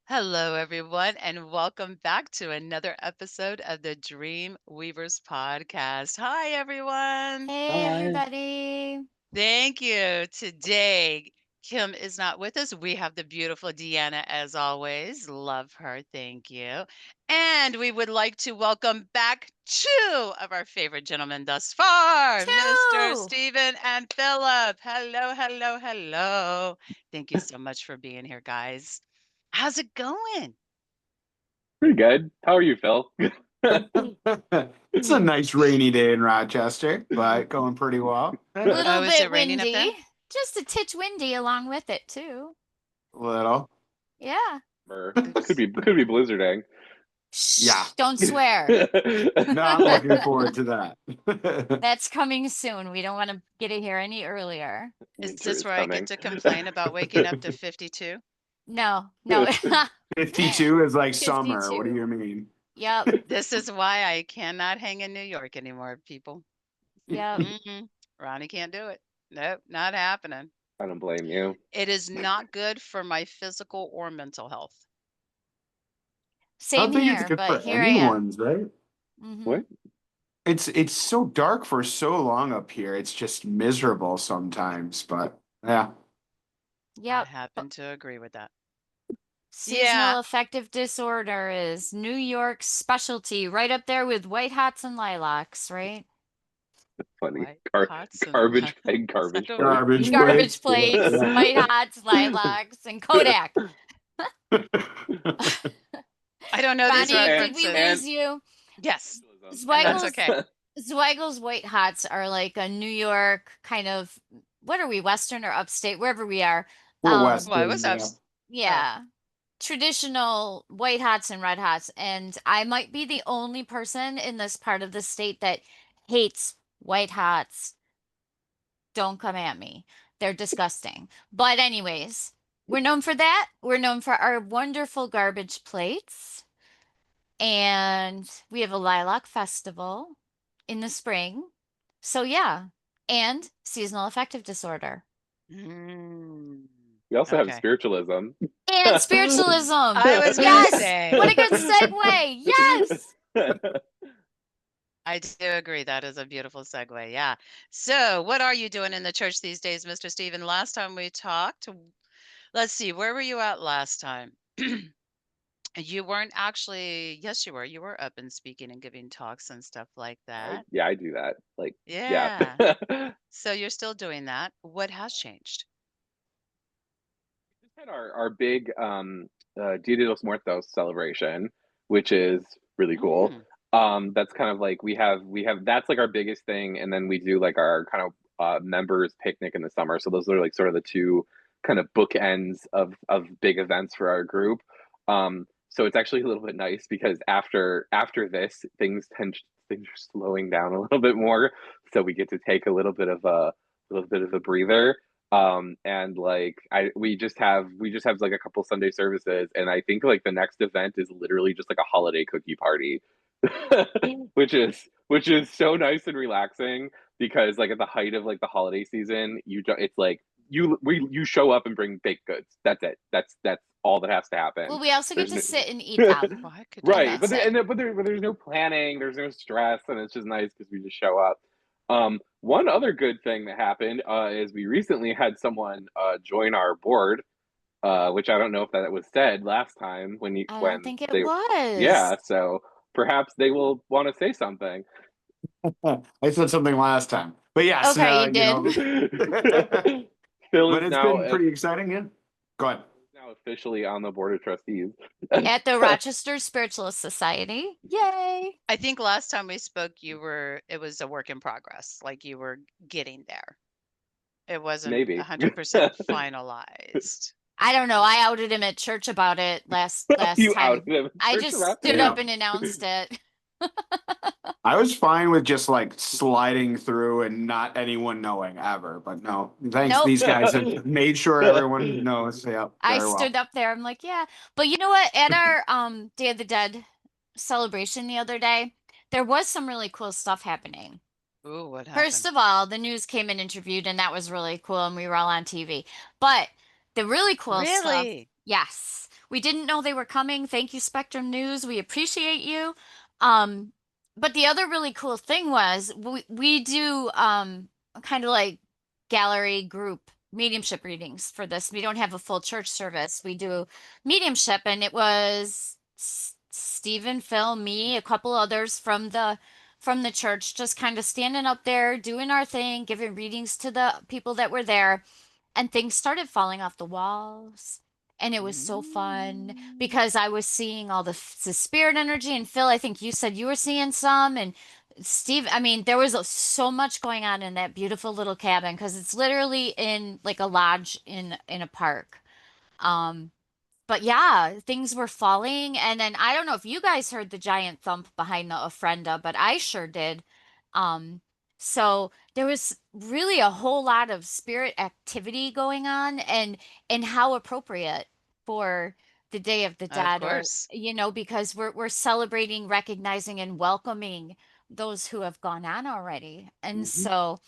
Hello, everyone, and welcome back to another episode of the DreamWeavers Podcast. Hi, everyone. Hey, Hi. everybody. Thank you. Today, Kim is not with us. We have the beautiful Deanna, as always. Love her. Thank you. And we would like to welcome back two of our favorite gentlemen thus far, Mr. Two. Stephen and Philip. Hello, hello, hello. Thank you so much for being here, guys. How's it going? Pretty good. How are you, Phil? It's a nice rainy day in Rochester, but going pretty well. Oh, Little is it bit raining up there? windy. Just a titch windy along with it, too. Little. Yeah. Could be blizzarding. Yeah. Don't swear. Not looking forward to that. That's coming soon. We don't want to get it here any earlier. Is Winter this is where I coming. get to complain about waking up to 52? No. 52 is like summer. What do 52. you mean? Yep. This is why I cannot hang in New York anymore, people. Yep. Rhoni can't do it. Nope, not happening. I don't blame you. It is not good for my physical or mental health. I don't Same think it's here, good but for here I am. anyone's, right? Mhm. What? It's so dark for so long up here. It's just miserable sometimes, but yeah. I Yep. happen to agree with that. Seasonal Yeah. affective disorder is New York's specialty, right up there with white hots and lilacs, right? Funny. White hots and Garbage li- and garbage. So- Garbage Garbage plates. plates, Yeah. white hots, lilacs, and Kodak. I don't know these Bonnie, references. did we lose you? Yes, and that's Zweigel's, okay. Zweigel's white hots are like a New York kind of, what are we, Western or upstate, wherever we are. We're Well, I Western, was yeah. up. Yeah. Traditional white hots and red hots. And I might be the only person in this part of the state that hates white hots. Don't come at me. They're disgusting. But anyways, we're known for that. We're known for our wonderful garbage plates. And we have a lilac festival in the spring. So yeah. And seasonal affective disorder. Mm, We also have okay. spiritualism. And spiritualism. I was gonna Yes. say. What a good segue. Yes. I do agree. That is a beautiful segue. Yeah. So, what are you doing in the church these days, Mr. Stephen? Last time we talked, let's see, where were you at last time? You weren't actually, yes, you were. You were up and speaking and giving talks and stuff like that. I do that. Like, Yeah. yeah. So, you're still doing that. What has changed? We just had our big Dia de los Muertos celebration, which is really cool. That's kind of like we have that's like our biggest thing, and then we do like our kind of members picnic in the summer. So those are like sort of the two kind of bookends of big events for our group. So it's actually a little bit nice because after this, things are slowing down a little bit more, so we get to take a little bit of a breather. And like we just have like a couple Sunday services, and I think like the next event is literally just like a holiday cookie party. which is so nice and relaxing because like at the height of like the holiday season, it's like you show up and bring baked goods. That's it. That's all that has to happen. Well, we also get There's to no, sit and eat them. Well, I could do right, that. but That's it. but there's no planning, there's no stress, and it's just nice because we just show up. One other good thing that happened is we recently had someone join our board, which I don't know if that was said last time I when don't think it they was. yeah, so perhaps they will want to say something. I said something last time, but yes, Okay, you you did. know, Phil but is it's now been pretty exciting. Yeah, go ahead. officially on the board of trustees. At the Rochester Spiritualist Society. Yay. I think last time we spoke, it was a work in progress. Like you were getting there. It wasn't Maybe 100% finalized. I don't know. I outed him at church about it last you time. outed him. I Church just about- stood Yeah. up and announced it. I was fine with just like sliding through and not anyone knowing ever, but no, thanks. Nope. These guys have made sure everyone knows. Yeah, I very well. stood up there. I'm like, yeah. But you know what? At our Day of the Dead celebration the other day, there was some really cool stuff happening. Ooh, what happened? First of all, the news came and interviewed, and that was really cool, and we were all on TV. But the really cool stuff, Really? yes, We didn't know they were coming. Thank you, Spectrum News. We appreciate you. But the other really cool thing was we do kind of like gallery group mediumship readings for this. We don't have a full church service. We do mediumship, and it was Stephen, Phil, me, a couple others from the church, just kind of standing up there doing our thing, giving readings to the people that were there, and things started falling off the walls. And it was so fun because I was seeing all the spirit energy. And Phil, I think you said you were seeing some. And Steve, I mean, there was so much going on in that beautiful little cabin because it's literally in like a lodge in a park. Um, but yeah, things were falling. And then I don't know if you guys heard the giant thump behind the ofrenda, but I sure did. Um, so there was really a whole lot of spirit activity going on, and how appropriate for the Day of the Of Dead, or course. because we're celebrating, recognizing, and welcoming those who have gone on already. And so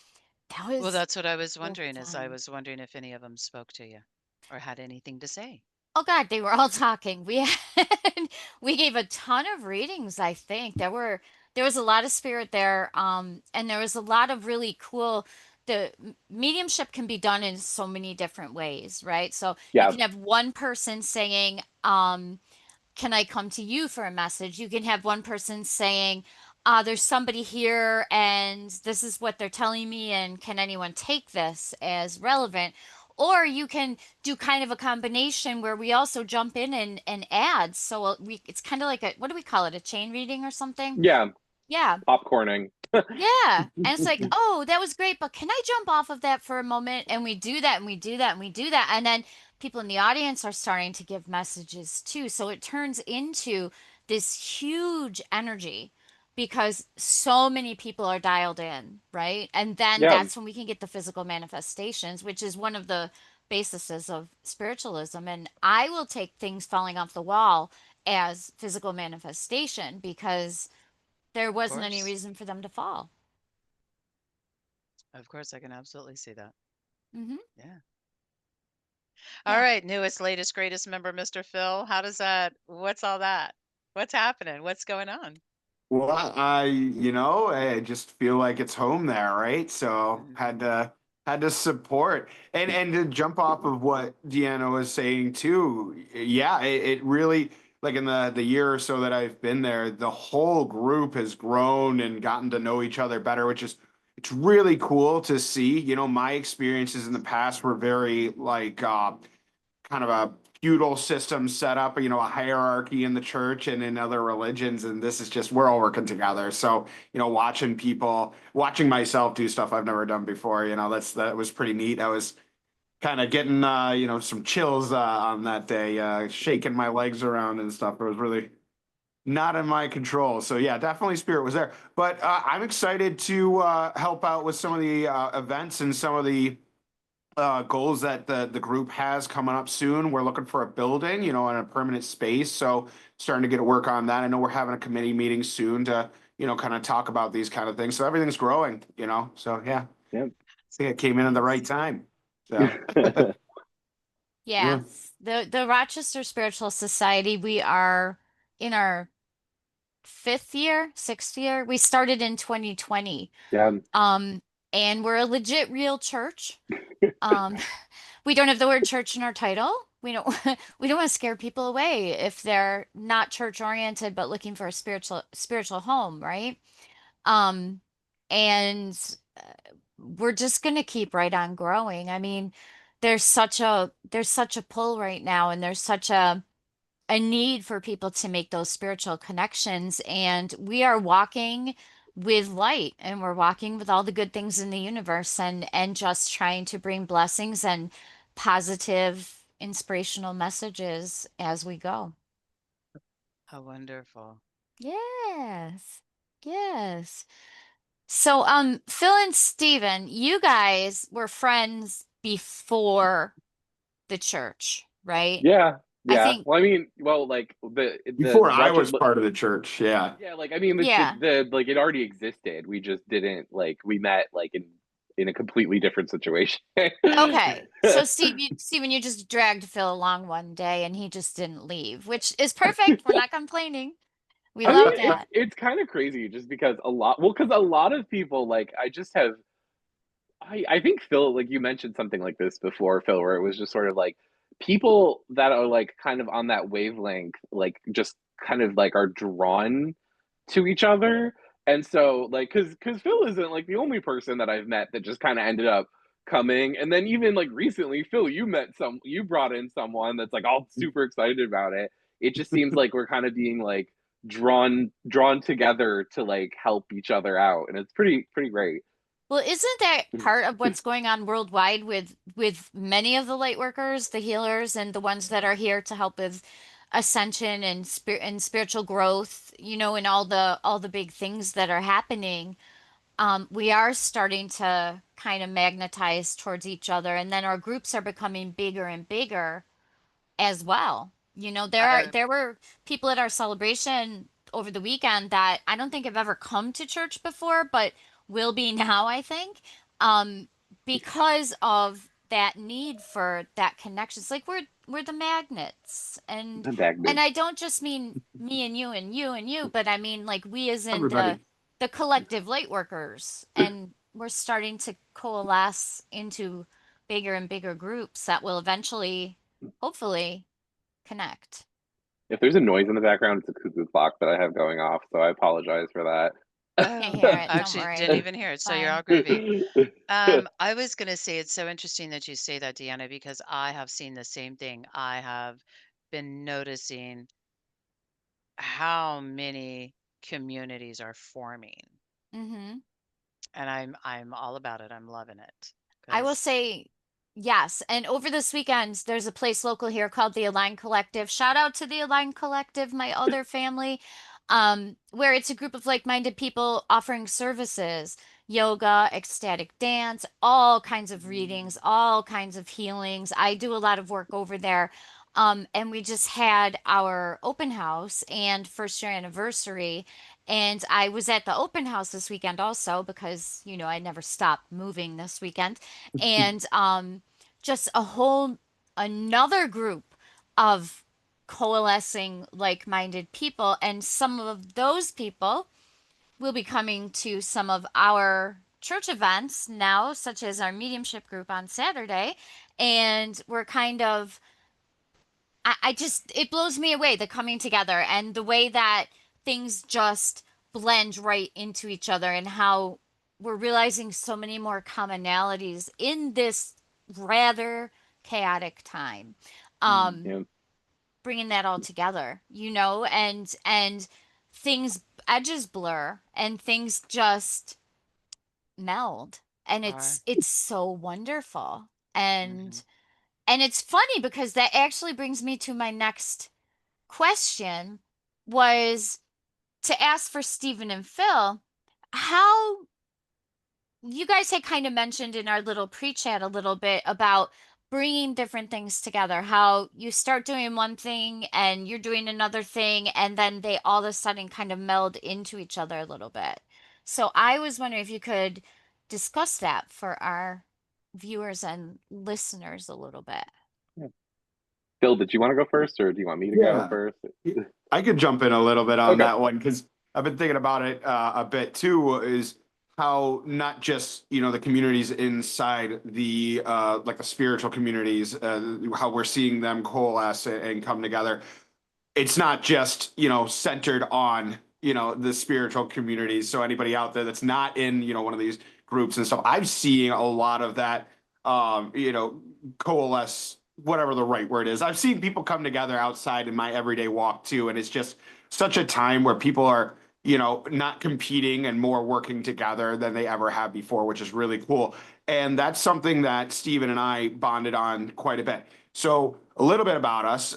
that Well, was that's what I was so wondering, is I fun. was wondering if any of them spoke to you or had anything to say. Oh God, they were all talking. We gave a ton of readings, I think. There was a lot of spirit there. And there was a lot of really cool the mediumship can be done in so many different ways, right? So you Yeah. can have one person saying, can I come to you for a message? You can have one person saying, there's somebody here and this is what they're telling me, and can anyone take this as relevant? Or you can do kind of a combination where we also jump in and add. So it's kind of like what do we call it? A chain reading or something? Yeah. Yeah. Popcorning. Yeah. And it's like, oh, that was great, but can I jump off of that for a moment? And we do that and we do that and we do that. And then people in the audience are starting to give messages too. So it turns into this huge energy because so many people are dialed in, right? And then Yeah. that's when we can get the physical manifestations, which is one of the bases of spiritualism. And I will take things falling off the wall as physical manifestation because there Of wasn't any course. reason for them to fall. Of course, I can absolutely see that. Mm-hmm. Yeah. All Yeah. right, newest, latest, greatest member, Mr. Phil. What's all that? What's happening? What's going on? Well, I just feel like it's home there, right? So had to support and to jump off of what Deanna was saying too. Yeah, it really like in the year or so that I've been there, the whole group has grown and gotten to know each other better, which is it's really cool to see. My experiences in the past were very like kind of a feudal system set up, a hierarchy in the church and in other religions. And this is just, we're all working together. So, watching myself do stuff I've never done before, that was pretty neat. I was kind of getting, some chills on that day, shaking my legs around and stuff. It was really not in my control. So yeah, definitely spirit was there. But I'm excited to help out with some of the events and some of the goals that the group has coming up soon. We're looking for a building, and a permanent space. So starting to get to work on that. I know we're having a committee meeting soon to, kind of talk about these kind of things. So everything's growing, So yeah, Yeah. I think it came in at the right time. So Yeah. The Rochester Spiritualist Society, we are in our sixth year. We started in 2020. Yeah. Um, and we're a legit real church. Um, we don't have the word church in our title. We don't we don't want to scare people away if they're not church oriented but looking for a spiritual home, right? Um, and we're just going to keep right on growing. I mean, there's such a pull right now, and there's such a need for people to make those spiritual connections, and we are walking with light, and we're walking with all the good things in the universe, and just trying to bring blessings and positive inspirational messages as we go. How wonderful. Yes. Yes. So, Phil and Steven, you guys were friends before the church, right? Yeah. I Yeah. think, Well, I mean, well, like the before I Rochester, was part of the church, yeah. yeah, like I mean, yeah. the like it already existed. We just didn't like we met like in a completely different situation. Okay. So Steven, you just dragged Phil along one day and he just didn't leave, which is perfect. We're not complaining. We I mean, love that. it's kind of crazy just because because a lot of people, like, I just have, I think Phil, like you mentioned something like this before, Phil, where it was just sort of like people that are like kind of on that wavelength, like just kind of like are drawn to each other. And so like because Phil isn't like the only person that I've met that just kind of ended up coming. And then even like recently, Phil, you brought in someone that's like all super excited about it. It just seems like we're kind of being like drawn together to like help each other out. And it's pretty great. Well, isn't that part of what's going on worldwide with many of the light workers, the healers, and the ones that are here to help with ascension and spiritual growth, and all the big things that are happening. We are starting to kind of magnetize towards each other, and then our groups are becoming bigger and bigger as well. I There were people at our celebration over the weekend that I don't think have ever come to church before, but will be now, I think, um, because of that need for that connection. It's like we're the magnets, The and magnets. I don't just mean me and you and you and you, but I mean like we as in the Everybody. the collective light workers, and we're starting to coalesce into bigger and bigger groups that will eventually, hopefully, connect. If there's a noise in the background, it's a cuckoo clock that I have going off, so I apologize for Can't oh, hear that. it. I Don't actually didn't worry. even hear it, so you're all Fine. groovy. I was gonna say it's so interesting that you say that, Deanna, because I have seen the same thing. I have been noticing how many communities are forming, Hmm. and I'm all about it. I'm loving it I will because say yes. And over this weekend, there's a place local here called the Align Collective. Shout out to the Align Collective, my other family, where it's a group of like-minded people offering services, yoga, ecstatic dance, all kinds of readings, all kinds of healings. I do a lot of work over there. And we just had our open house and first year anniversary. And I was at the open house this weekend also because, I never stopped moving this weekend. And just a whole another group of coalescing like-minded people, and some of those people will be coming to some of our church events now, such as our mediumship group on Saturday. And we're kind of, I just, it blows me away, the coming together and the way that things just blend right into each other, and how we're realizing so many more commonalities in this rather chaotic time. Um, Yeah. Bringing that all together, and things, edges blur and things just meld, and are. it's so wonderful. And Mhm. and it's funny because that actually brings me to my next question, was to ask for Stephen and Phil, how you guys had kind of mentioned in our little pre-chat a little bit about bringing different things together, how you start doing one thing and you're doing another thing, and then they all of a sudden kind of meld into each other a little bit. So I was wondering if you could discuss that for our viewers and listeners a little bit. Phil, did you want to go first, or do you want me to go Yeah. first? I could jump in a little bit on Okay. that one because I've been thinking about it a bit too. Is how not just the communities inside the like the spiritual communities, how we're seeing them coalesce and come together. It's not just centered on the spiritual communities. So anybody out there that's not in one of these groups and stuff, I'm seeing a lot of that coalesce, whatever the right word is. I've seen people come together outside in my everyday walk too, and it's just such a time where people are not competing and more working together than they ever have before, which is really cool. And that's something that Steven and I bonded on quite a bit. So a little bit about us.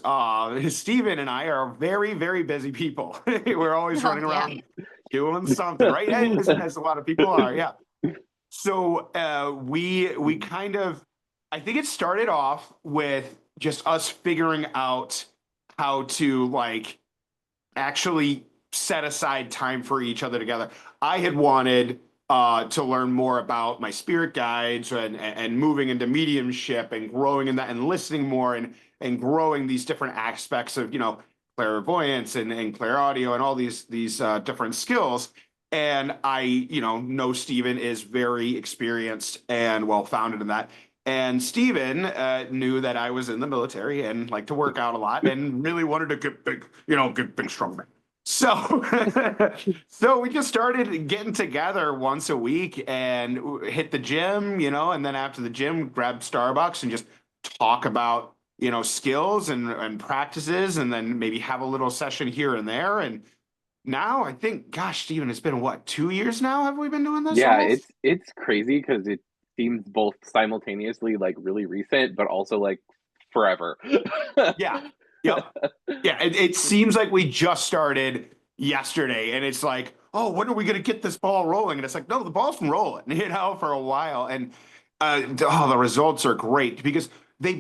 Steven and I are very, very busy people. We're always Oh, running yeah. around doing something, right? As a lot of people are, yeah. So we kind of, I think it started off with just us figuring out how to actually set aside time for each other together. I had wanted to learn more about my spirit guides and moving into mediumship and growing in that and listening more and growing these different aspects of, clairvoyance and clairaudio and all these different skills. And I, know Stephen is very experienced and well-founded in that. And Stephen knew that I was in the military and liked to work out a lot and really wanted to get big, get big, strong man. So, so we just started getting together once a week and hit the gym, and then after the gym, grab Starbucks and just talk about, skills and practices, and then maybe have a little session here and there. And now I think, gosh, Stephen, it's been what, 2 years now? Have we been doing this? Yeah, almost? it's crazy because it seems both simultaneously like really recent, but also like forever. Yeah. Yep. Yeah. It seems like we just started yesterday, and it's like, oh, when are we going to get this ball rolling? And it's like, no, the ball's been rolling, for a while. And the results are great because they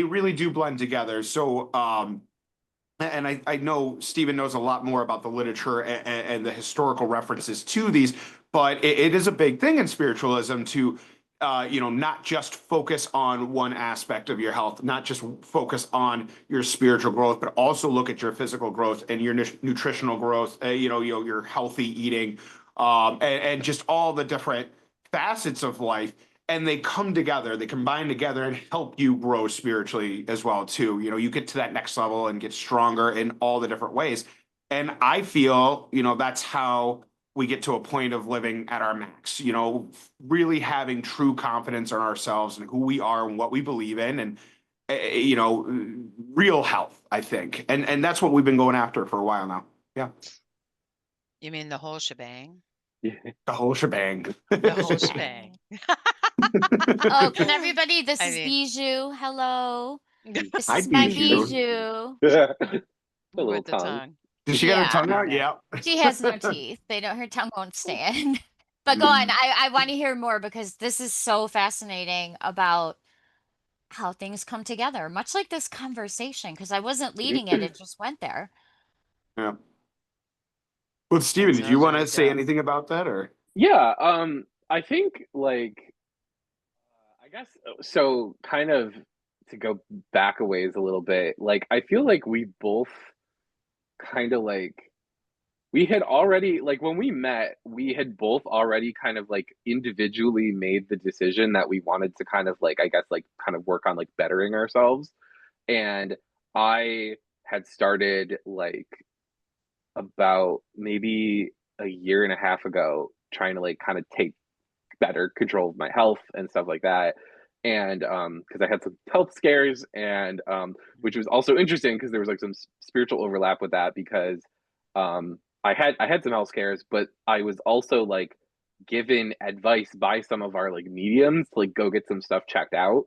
really do blend together. So, and I know Stephen knows a lot more about the literature and the historical references to these, but it is a big thing in spiritualism to not just focus on one aspect of your health, not just focus on your spiritual growth, but also look at your physical growth and your nutritional growth, your healthy eating, and just all the different facets of life. And they come together, they combine together and help you grow spiritually as well, too. You get to that next level and get stronger in all the different ways. And I feel, that's how we get to a point of living at our max, really having true confidence in ourselves and who we are and what we believe in, and real health, I think. And that's what we've been going after for a while now. Yeah. You mean the whole shebang? Yeah. The whole shebang. The whole shebang. Oh, can everybody? This is mean- Bijou. Hello. This Hi, is my Bijou. Bijou. A little With the tongue. Did she get her Yeah. tongue out? Yeah. She has no teeth. Her tongue won't stand. But go on. I want to hear more because this is so fascinating about how things come together, much like this conversation, because I wasn't leading it, it just went there. Yeah. Well, Stephen, did you want to say does. anything about that, or? Yeah, I think like I guess so kind of to go back a ways a little bit, like I feel like we both kind of like we had already like when we met, we had both already kind of like individually made the decision that we wanted to kind of like I guess like kind of work on like bettering ourselves. And I had started like about maybe a year and a half ago trying to like kind of take better control of my health and stuff like that. And because I had some health scares, and which was also interesting because there was like some spiritual overlap with that, because I had some health scares, but I was also like given advice by some of our like mediums to like go get some stuff checked out,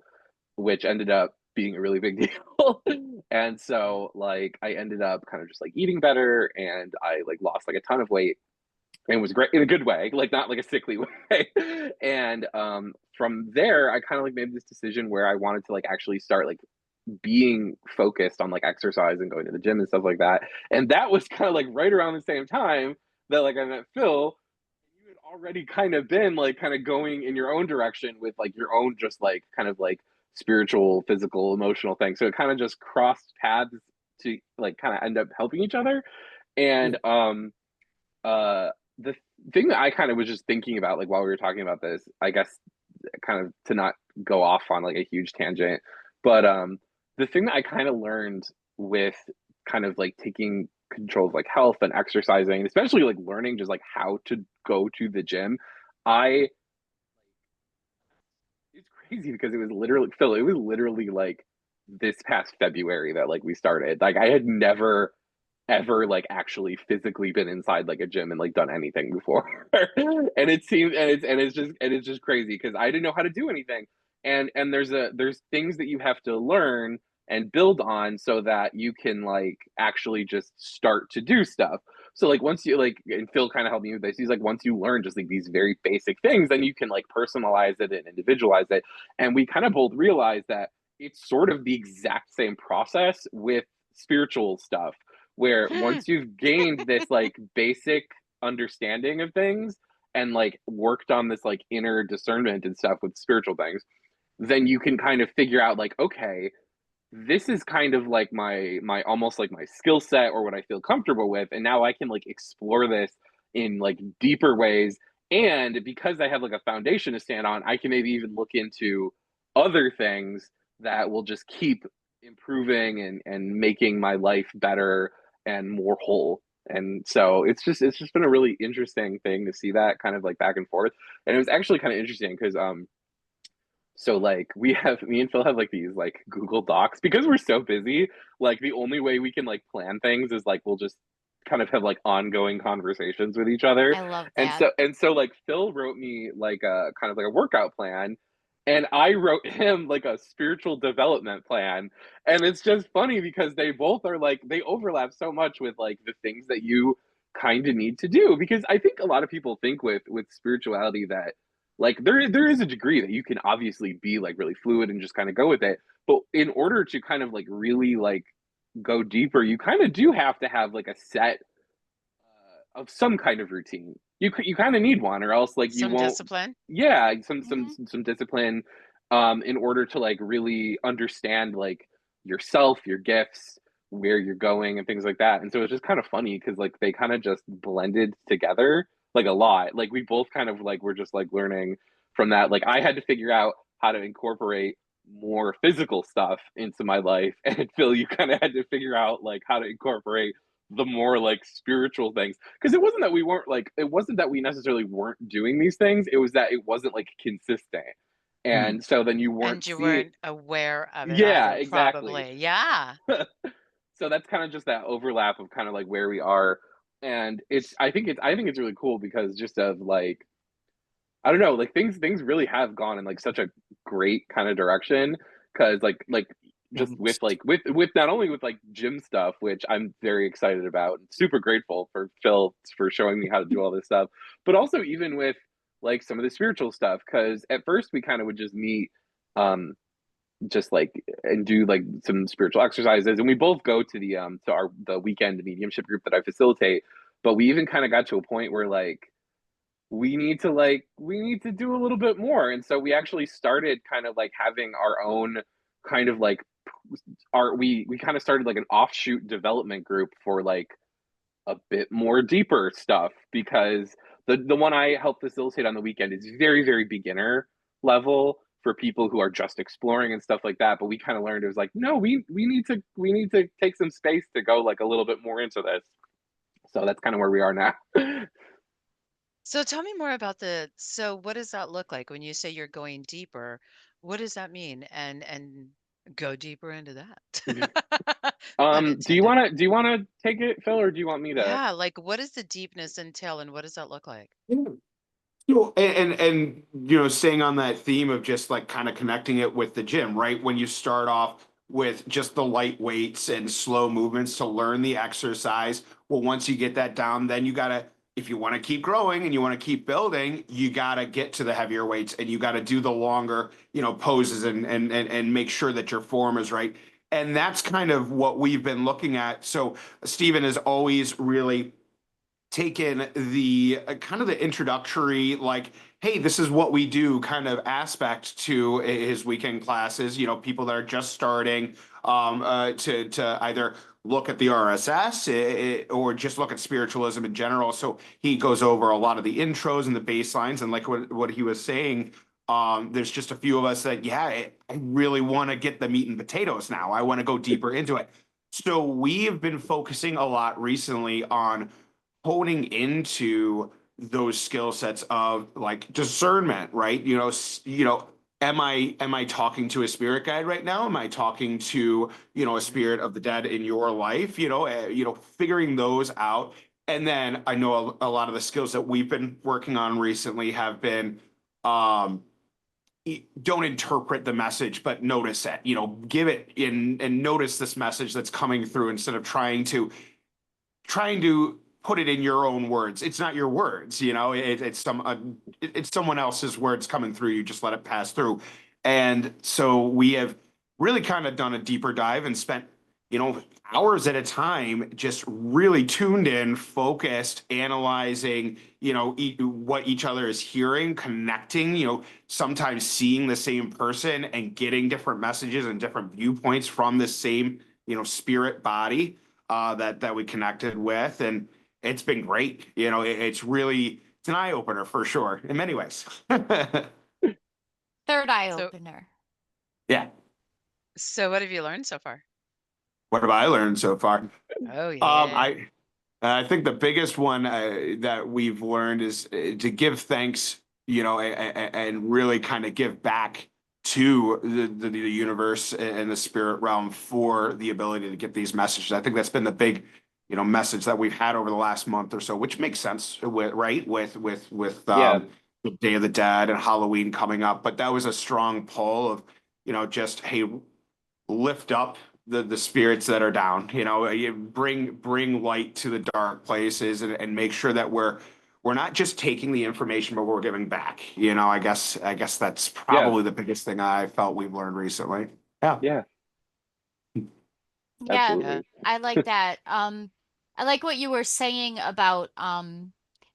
which ended up being a really big deal. And so like I ended up kind of just like eating better, and I like lost like a ton of weight, and it was great in a good way, like not like a sickly way. And from there I kind of like made this decision where I wanted to like actually start like being focused on like exercise and going to the gym and stuff like that. And that was kind of like right around the same time that like I met Phil. You had already kind of been like kind of going in your own direction with like your own just like kind of like spiritual, physical, emotional thing. So it kind of just crossed paths to like kind of end up helping each other. And the thing that I kind of was just thinking about like while we were talking about this, I guess kind of to not go off on like a huge tangent, but the thing that I kind of learned with kind of like taking control of like health and exercising, especially like learning just like how to go to the gym, I it's crazy because it was literally Phil, it was literally like this past February that like we started. Like I had never ever like actually physically been inside like a gym and like done anything before. And it seems and it's just crazy because I didn't know how to do anything. And there's things that you have to learn and build on so that you can like actually just start to do stuff. So like once you like, and Phil kind of helped me with this, he's like once you learn just like these very basic things, then you can like personalize it and individualize it. And we kind of both realized that it's sort of the exact same process with spiritual stuff, where once you've gained this like basic understanding of things, and like worked on this like inner discernment and stuff with spiritual things, then you can kind of figure out like, okay, this is kind of like my almost like my skill set or what I feel comfortable with, and now I can like explore this in like deeper ways. And because I have like a foundation to stand on, I can maybe even look into other things that will just keep improving and making my life better and more whole. And so it's just been a really interesting thing to see that kind of like back and forth. And it was actually kind of interesting because so like we have me and Phil have like these like Google Docs because we're so busy. Like the only way we can like plan things is like we'll just kind of have like ongoing conversations with each other. I love And that. so like Phil wrote me like a kind of like a workout plan, and I wrote him like a spiritual development plan. And it's just funny because they both are like they overlap so much with like the things that you kind of need to do, because I think a lot of people think with spirituality that like there is a degree that you can obviously be like really fluid and just kind of go with it, but in order to kind of like really like go deeper, you kind of do have to have like a set of some kind of routine. You kind of need one, or else like you Some won't. discipline. Yeah, Mhm. some discipline, in order to like really understand like yourself, your gifts, where you're going, and things like that. And so it's just kind of funny because like they kind of just blended together like a lot. Like we both kind of like were just like learning from that. Like I had to figure out how to incorporate more physical stuff into my life, and Phil, you kind of had to figure out like how to incorporate the more like spiritual things, because it wasn't that we necessarily weren't doing these things, it was that it wasn't like consistent, and so then you weren't And you seeing. weren't aware of it Yeah, either, exactly. probably. Yeah. So that's kind of just that overlap of kind of like where we are. And I think it's really cool because just of like, I don't know, like things really have gone in like such a great kind of direction, because like just with like with not only with like gym stuff, which I'm very excited about and super grateful for Phil for showing me how to do all this stuff, but also even with like some of the spiritual stuff, because at first we kind of would just meet, um just like and do like some spiritual exercises, and we both go to the weekend mediumship group that I facilitate, but we even kind of got to a point where like we need to do a little bit more, and so we actually started kind of like having our own kind of like we kind of started like an offshoot development group for like a bit more deeper stuff, because the one I help facilitate on the weekend is very very beginner level for people who are just exploring and stuff like that. But we kind of learned it was like, no, we need to take some space to go like a little bit more into this. So that's kind of where we are now. So tell me more about so what does that look like when you say you're going deeper? What does that mean? And go deeper into that. Pun Do you intended. want to take it, Phil, or do you want me to? Yeah, like what does the deepness entail and what does that look like? Yeah. So, and you know, staying on that theme of just like kind of connecting it with the gym, right? When you start off with just the light weights and slow movements to learn the exercise, well, once you get that down, then you gotta, if you want to keep growing and you want to keep building, you gotta get to the heavier weights and you gotta do the longer, you know, poses and make sure that your form is right. And that's kind of what we've been looking at. So Stephen has always really taken the kind of the introductory, like, hey, this is what we do kind of aspect to his weekend classes, you know, people that are just starting, to either look at the RSS, or just look at spiritualism in general. So he goes over a lot of the intros and the baselines, and like what he was saying, there's just a few of us that, yeah, I really want to get the meat and potatoes now. I want to go deeper into it. So we've been focusing a lot recently on honing into those skill sets of like discernment, right? Am I talking to a spirit guide right now? Am I talking to, you know, a Mhm. spirit of the dead in your life? Figuring those out. And then I know a lot of the skills that we've been working on recently have been, um, don't interpret the message, but notice it. You know, give it in and notice this message that's coming through instead of trying to put it in your own words. It's not your words, you know. It's someone else's words coming through. You just let it pass through. And so we have really kind of done a deeper dive and spent, you know, hours at a time, just really tuned in, focused, analyzing, what each other is hearing, connecting, sometimes seeing the same person and getting different messages and different viewpoints from the same, spirit body that we connected with. And it's been great. It's an eye opener for sure in many ways. Third eye So, opener. Yeah. so what have you learned so far? What have I learned so far? Oh, yeah. I think the biggest one that we've learned is to give thanks, and really kind of give back to the universe and the spirit realm for the ability to get these messages. I think that's been the big, message that we've had over the last month or so, which makes sense with Yeah. the Day of the Dead and Halloween coming up. But that was a strong pull of, just, hey, lift up the spirits that are down, you bring light to the dark places, and make sure that we're not just taking the information, but we're giving back. I guess that's Yeah. probably the biggest thing I felt we've learned recently. Yeah. Yeah. Yeah, Absolutely. I like that. I like what you were saying about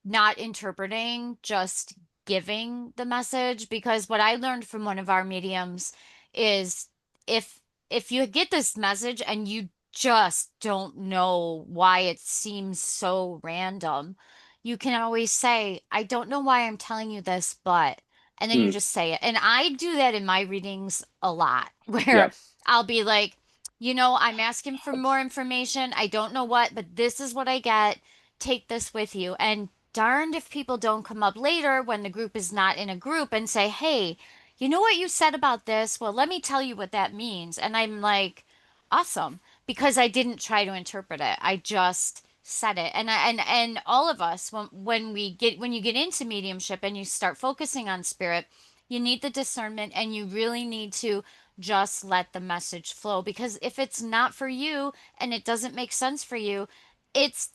not interpreting, just giving the message, because what I learned from one of our mediums is if if you get this message and you just don't know why it seems so random, you can always say, I don't know why I'm telling you this, but, and then you Mm. just say it. And I do that in my readings a lot, Yeah. where I'll be like, I'm asking for more information. I don't know what, but this is what I get. Take this with you. And darned if people don't come up later when the group is not in a group and say, hey, you know what you said about this? Well, let me tell you what that means. And I'm like, awesome, because I didn't try to interpret it. I just said it. And all of us, when you get into mediumship and you start focusing on spirit, you need the discernment, and you really need to just let the message flow, because if it's not for you and it doesn't make sense for you, it's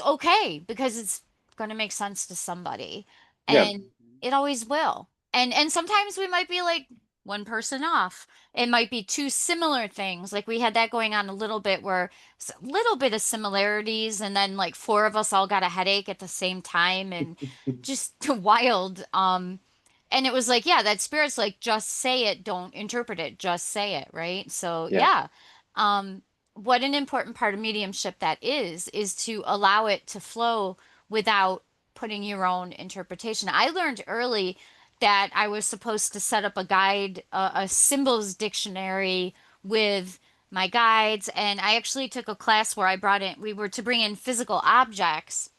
okay, because it's going to make sense to somebody, Yeah. and it always will. And sometimes we might be like one person off. It might be two similar things. Like we had that going on a little bit, where a little bit of similarities, and then like four of us all got a headache at the same time, and just wild. And it was like, yeah, that spirit's like, just say it, don't interpret it, just say it, right? So Yeah. yeah. um what an important part of mediumship that is to allow it to flow without putting your own interpretation. I learned early that I was supposed to set up a guide, a symbols dictionary with my guides, and I actually took a class where we were to bring in physical objects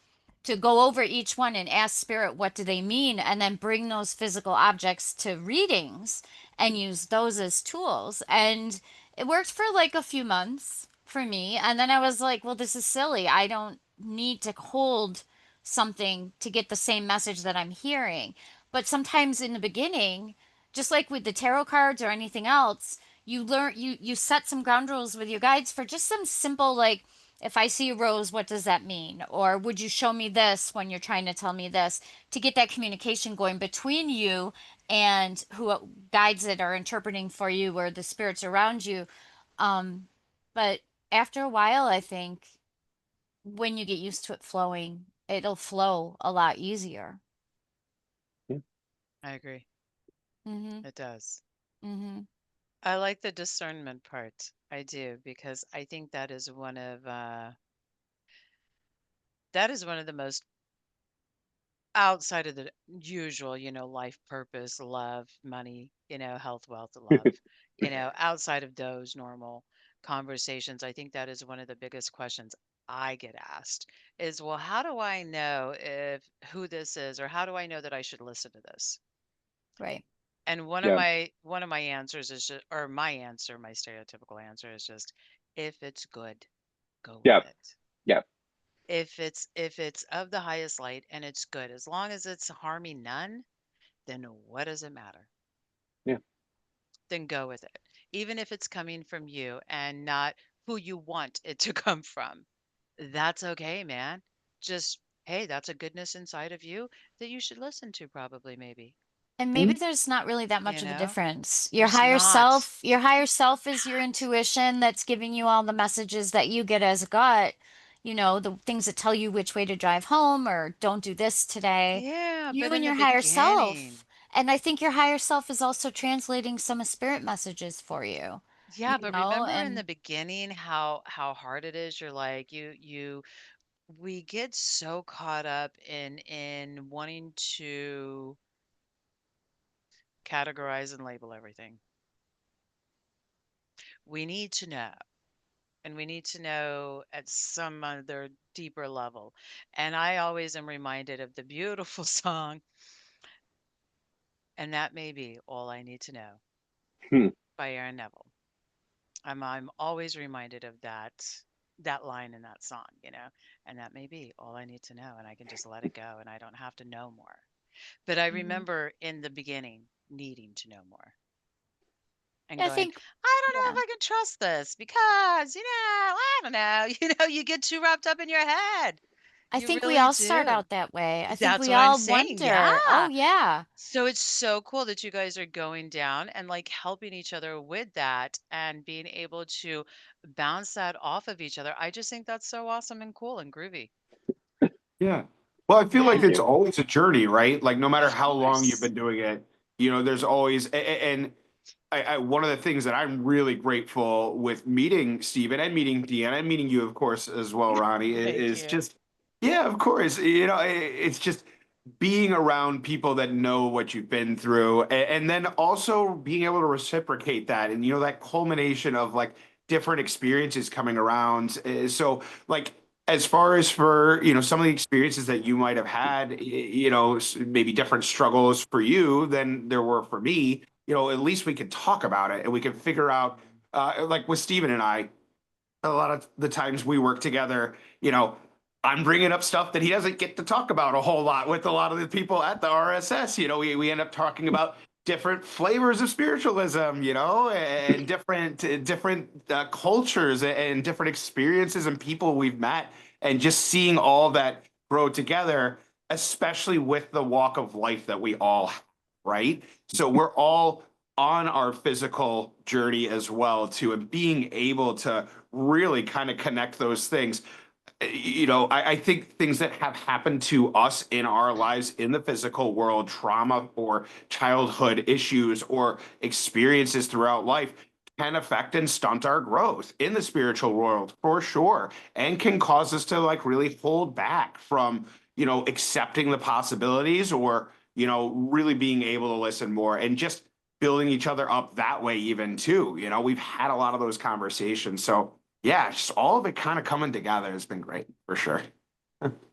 to go over each one and ask spirit what do they mean, and then bring those physical objects to readings and use those as tools. And it worked for like a few months for me, and then I was like, well, this is silly. I don't need to hold something to get the same message that I'm hearing. But sometimes in the beginning, just like with the tarot cards or anything else, you set some ground rules with your guides for just some simple, like, if I see a rose, what does that mean? Or would you show me this when you're trying to tell me this? To get that communication going between you and who guides that are interpreting for you, or the spirits around you. Um, but after a while, I think when you get used to it flowing, it'll flow a lot easier. Yeah. I agree. Mm-hmm. It does. Mm-hmm. I like the discernment part. I do, because I think that is one of the most outside of the usual, life purpose, love, money, health, wealth, love, outside of those normal conversations. I think that is one of the biggest questions I get asked is, well, how do I know if who this is, or how do I know that I should listen to this? Right. And Yeah. one of my answers is just, or my answer, my stereotypical answer is just, if it's good, go with Yeah. it. Yeah. If it's of the highest light and it's good, as long as it's harming none, then what does it matter? Yeah. Then go with it. Even if it's coming from you and not who you want it to come from. That's okay, man. Just, hey, that's a goodness inside of you that you should listen to, probably, maybe. And maybe there's not really that much You of a know, difference. there's not. Your higher self is your Not. intuition that's giving you all the messages that you get as a gut, the things that tell you which way to drive home or don't do this today. Yeah, You but and in the your higher beginning, self. And I think your higher self is also translating some of spirit messages for you, yeah, but remember in the and beginning how hard it is? You're like you we get so caught up in wanting to categorize and label everything. We need to know, and we need to know at some other deeper level. And I always am reminded of the beautiful song, and that may be all I need to know Hmm. by Aaron Neville. I'm always reminded of that line in that song, and that may be all I need to know, and I can just let it go, and I don't have to know more. But I Mhm. remember in the beginning needing to know more and I going, think, I don't know yeah. if I can trust this because, I don't know, you get too wrapped up in your head. I You think we really all start do. out that way. I think That's we what I'm all saying. Yeah. wonder, oh yeah. So it's so cool that you guys are going down and like helping each other with that and being able to bounce that off of each other. I just think that's so awesome and cool and groovy. Yeah. Well, I feel like Thank Yeah, it's you. always a journey, right? Like no matter of how long you've course. been doing it, there's always and one of the things that I'm really grateful with meeting Stephen and meeting Deanna and meeting you, of course, as well, Ronnie, Thank is you. just, yeah, of course, it's just being around people that know what you've been through, and then also being able to reciprocate that, and that culmination of like different experiences coming around. So, like, as far as for some of the experiences that you might have had, maybe different struggles for you than there were for me, at least we could talk about it and we could figure out, like with Steven and I, a lot of the times we work together, I'm bringing up stuff that he doesn't get to talk about a whole lot with a lot of the people at the RSS. We end up talking about different flavors of spiritualism, and different cultures and different experiences and people we've met, and just seeing all that grow together, especially with the walk of life that we all have, right? So we're all on our physical journey as well too, and being able to really kind of connect those things. I think things that have happened to us in our lives in the physical world, trauma or childhood issues or experiences throughout life, can affect and stunt our growth in the spiritual world for sure, and can cause us to like really hold back from, accepting the possibilities, or, really being able to listen more and just building each other up that way, even too. We've had a lot of those conversations. So, yeah, just all of it kind of coming together has been great for sure.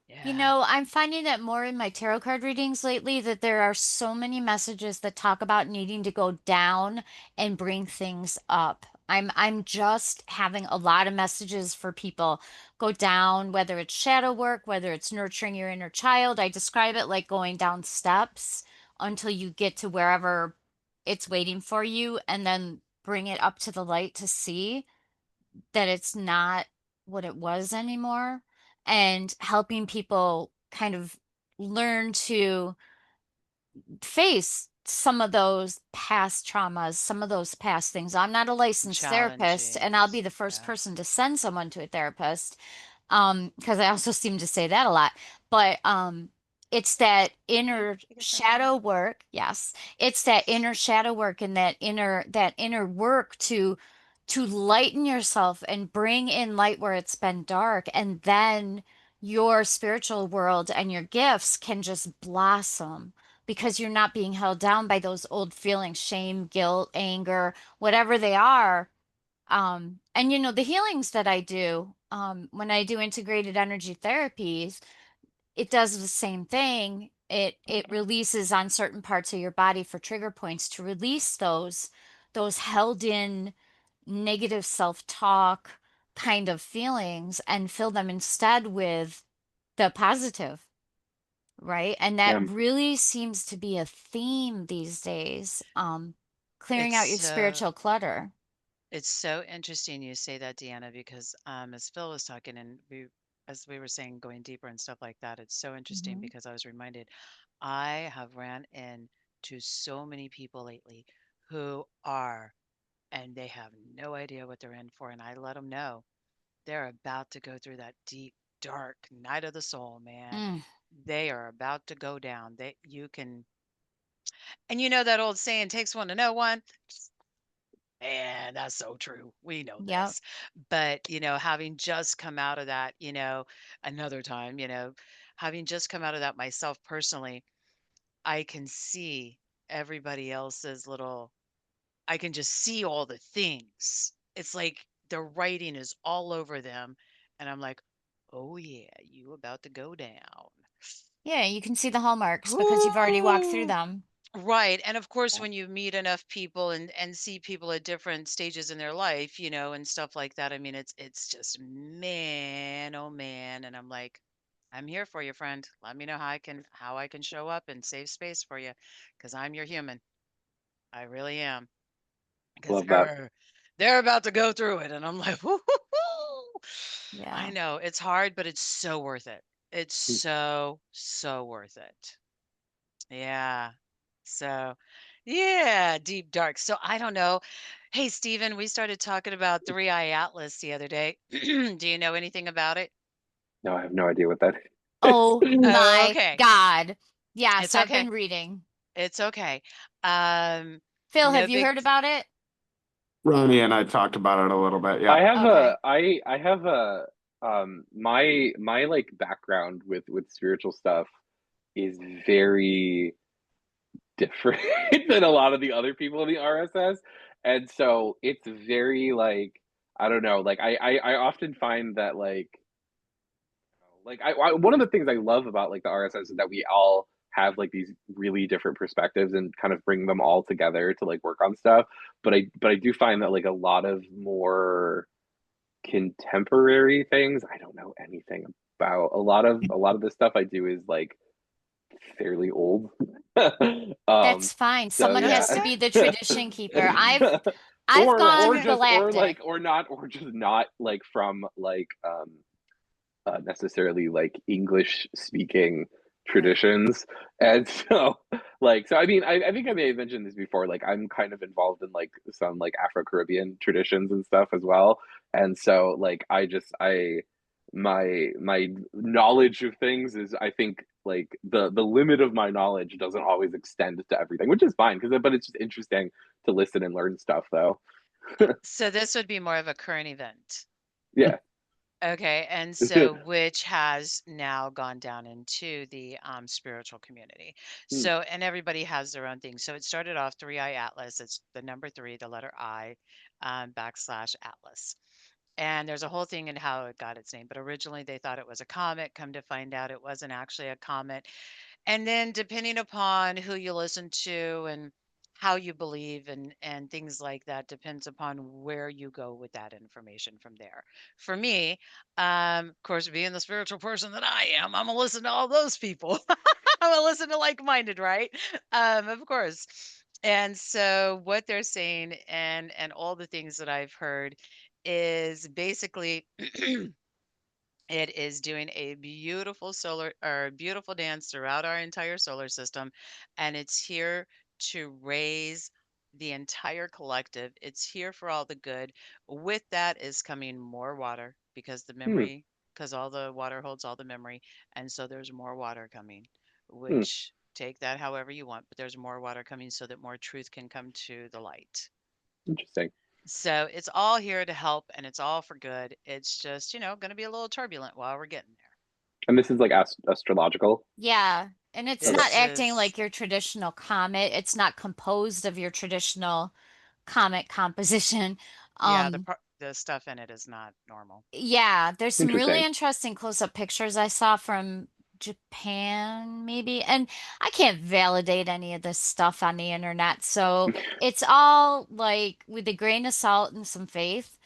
Yeah. I'm finding that more in my tarot card readings lately that there are so many messages that talk about needing to go down and bring things up. I'm just having a lot of messages for people go down, whether it's shadow work, whether it's nurturing your inner child. I describe it like going down steps until you get to wherever it's waiting for you, and then bring it up to the light to see that it's not what it was anymore, and helping people kind of learn to face some of those past traumas, some of those past things. I'm not a licensed therapist, and I'll be Challengings. the first Yeah. person to send someone to a therapist, because I also seem to say that a lot. But it's that Hey, inner take a second. shadow work. Yes, it's that inner shadow work and that inner work to lighten yourself and bring in light where it's been dark, and then your spiritual world and your gifts can just blossom because you're not being held down by those old feelings, shame, guilt, anger, whatever they are. And the healings that I do, when I do integrated energy therapies, it does the same thing. It releases on certain parts of your body for trigger points to release those held in negative self-talk kind of feelings and fill them instead with the positive, right? And that Yeah. really seems to be a theme these days. Clearing It's out your so spiritual clutter. it's so interesting you say that, Deanna, because as Phil was talking and as we were saying, going deeper and stuff like that, it's so interesting Hmm. because I was reminded I have ran in to so many people lately who are, and they have no idea what they're in for. And I let them know they're about to go through that deep, dark night of the soul, man. Mm, They are about to go down. You can, and you know that old saying, takes one to know one. And that's so true. We know yep. this. But, having just come out of that, another time, having just come out of that myself personally, I can see everybody else's little, I can just see all the things. It's like the writing is all over them. And I'm like, oh, yeah, you about to go down. Yeah, you can see the hallmarks because you've already walked through Ooh. them. Right. And of course, when you meet enough people and see people at different stages in their life, and stuff like that, I mean, it's just man, oh man. And I'm like, I'm here for you, friend. Let me know how I can show up and save space for you, because I'm your human. I really am. Because Love that. they're about to go through it. And I'm like, whoo, I Yeah. know it's hard, but it's so worth it. It's so, so worth it. Yeah. So, yeah, deep dark. So I don't know. Hey, Stephen, we started talking about Three Eye Atlas the other day. Do you know anything about it? No, I have no idea what that Oh is. Oh, my okay. God. Yes, It's I've okay. been reading. It's okay. Um, Phil, no have you big. heard about it? Rhoni and I talked about it a little bit. I Yeah. have Okay. I have my like background with spiritual stuff is very different than a lot of the other people in the RSS. And so it's very like, I don't know, like I often find that one of the things I love about like the RSS is that we all have like these really different perspectives and kind of bring them all together to like work on stuff. But I do find that like a lot of more contemporary things I don't know anything about. A lot of the stuff I do is like fairly old. um, That's fine. so Someone That's has to yeah. okay. be the tradition keeper. I've That's Or gone okay. just or like galactic. or just not like from like necessarily like English speaking Right. traditions. And so so I mean I think I may have mentioned this before, like I'm kind of involved in like some like Afro-Caribbean traditions and stuff as well. And so like I my knowledge of things is, I think, like the limit of my knowledge doesn't always extend to everything, which is fine, because but it's just interesting to listen and learn stuff though. So this would be more of a current event. Yeah. Okay, and so which has now gone down into the spiritual community. Hmm, So, and everybody has their own thing. So it started off Three Eye Atlas. It's the number three, the letter I, backslash Atlas. And there's a whole thing in how it got its name. But originally they thought it was a comet. Come to find out, it wasn't actually a comet. And then depending upon who you listen to and how you believe and things like that depends upon where you go with that information from there. For me, of course, being the spiritual person that I am, I'm gonna listen to all those people. I'm gonna listen to like-minded, right? Of course. And so what they're saying and all the things that I've heard is basically it is doing a beautiful solar or beautiful dance throughout our entire solar system, and it's here to raise the entire collective. It's here for all the good. With that is coming more water because hmm, because all the water holds all the memory, and so there's more water coming, hmm. which take that however you want, but there's more water coming so that more truth can come to the light. Interesting. So it's all here to help and it's all for good. It's just, going to be a little turbulent while we're getting there. And this is like astrological. Yeah. And it's Okay. not This acting is, like your traditional comet. It's not composed of your traditional comet composition. yeah, Um, the stuff in it is not normal. yeah, there's some really Interesting. interesting close-up pictures I saw from Japan, maybe. And I can't validate any of this stuff on the internet. So it's all like with a grain of salt and some faith.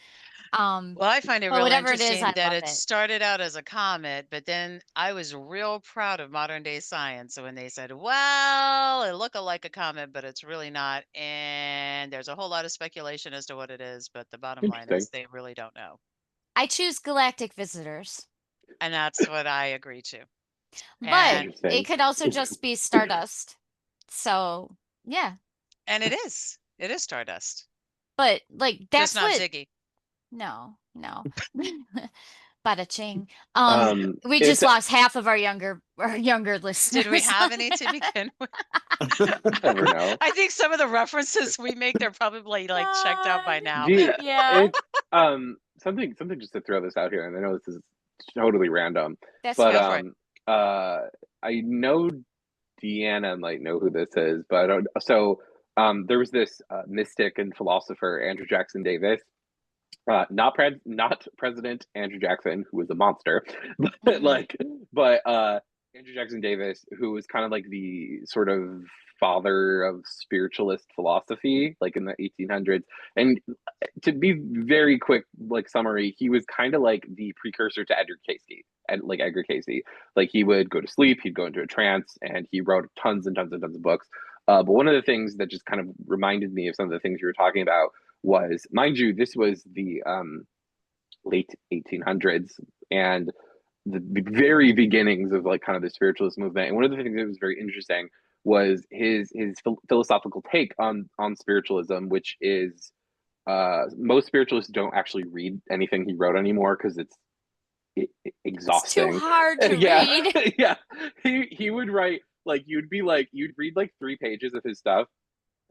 Well, I find it But real whatever it is, interesting I that love it it. started out as a comet, but then I was real proud of modern day science. So when they said, well, it looked like a comet, but it's really not. And there's a whole lot of speculation as to what it is, but the bottom line Interesting. is they really don't know. I choose galactic visitors. And that's what I agree to. But And it Interesting. could also just be stardust. So Yeah. And it is. It is Stardust. But like Just that's not what Ziggy. no. Bada ching. We It's just lost half of our younger Did listeners. we have any to begin with? never know. I think some of the references we make, they're probably like checked out by God. now. Dude, Yeah. it's something just to throw this out here, and I know this is totally random, That's but Go for it. I know Deanna might know who this is, but I don't. So there was this mystic and philosopher Andrew Jackson Davis, not President Andrew Jackson, who was a monster, but Mhm. Andrew Jackson Davis, who was kind of like the sort of father of spiritualist philosophy, like in the 1800s. And to be very quick, like summary, he was kind of like the precursor to Edgar Casey, and like Edgar Casey. Like he would go to sleep, he'd go into a trance, and he wrote tons and tons and tons of books. But one of the things that just kind of reminded me of some of the things you were talking about was, mind you, this was the late 1800s and the very beginnings of like kind of the spiritualist movement. And one of the things that was very interesting was his philosophical take on spiritualism, which is most spiritualists don't actually read anything he wrote anymore because it's It's too exhausting. hard to Yeah, read. yeah. He would write like you'd read like 3 pages of his stuff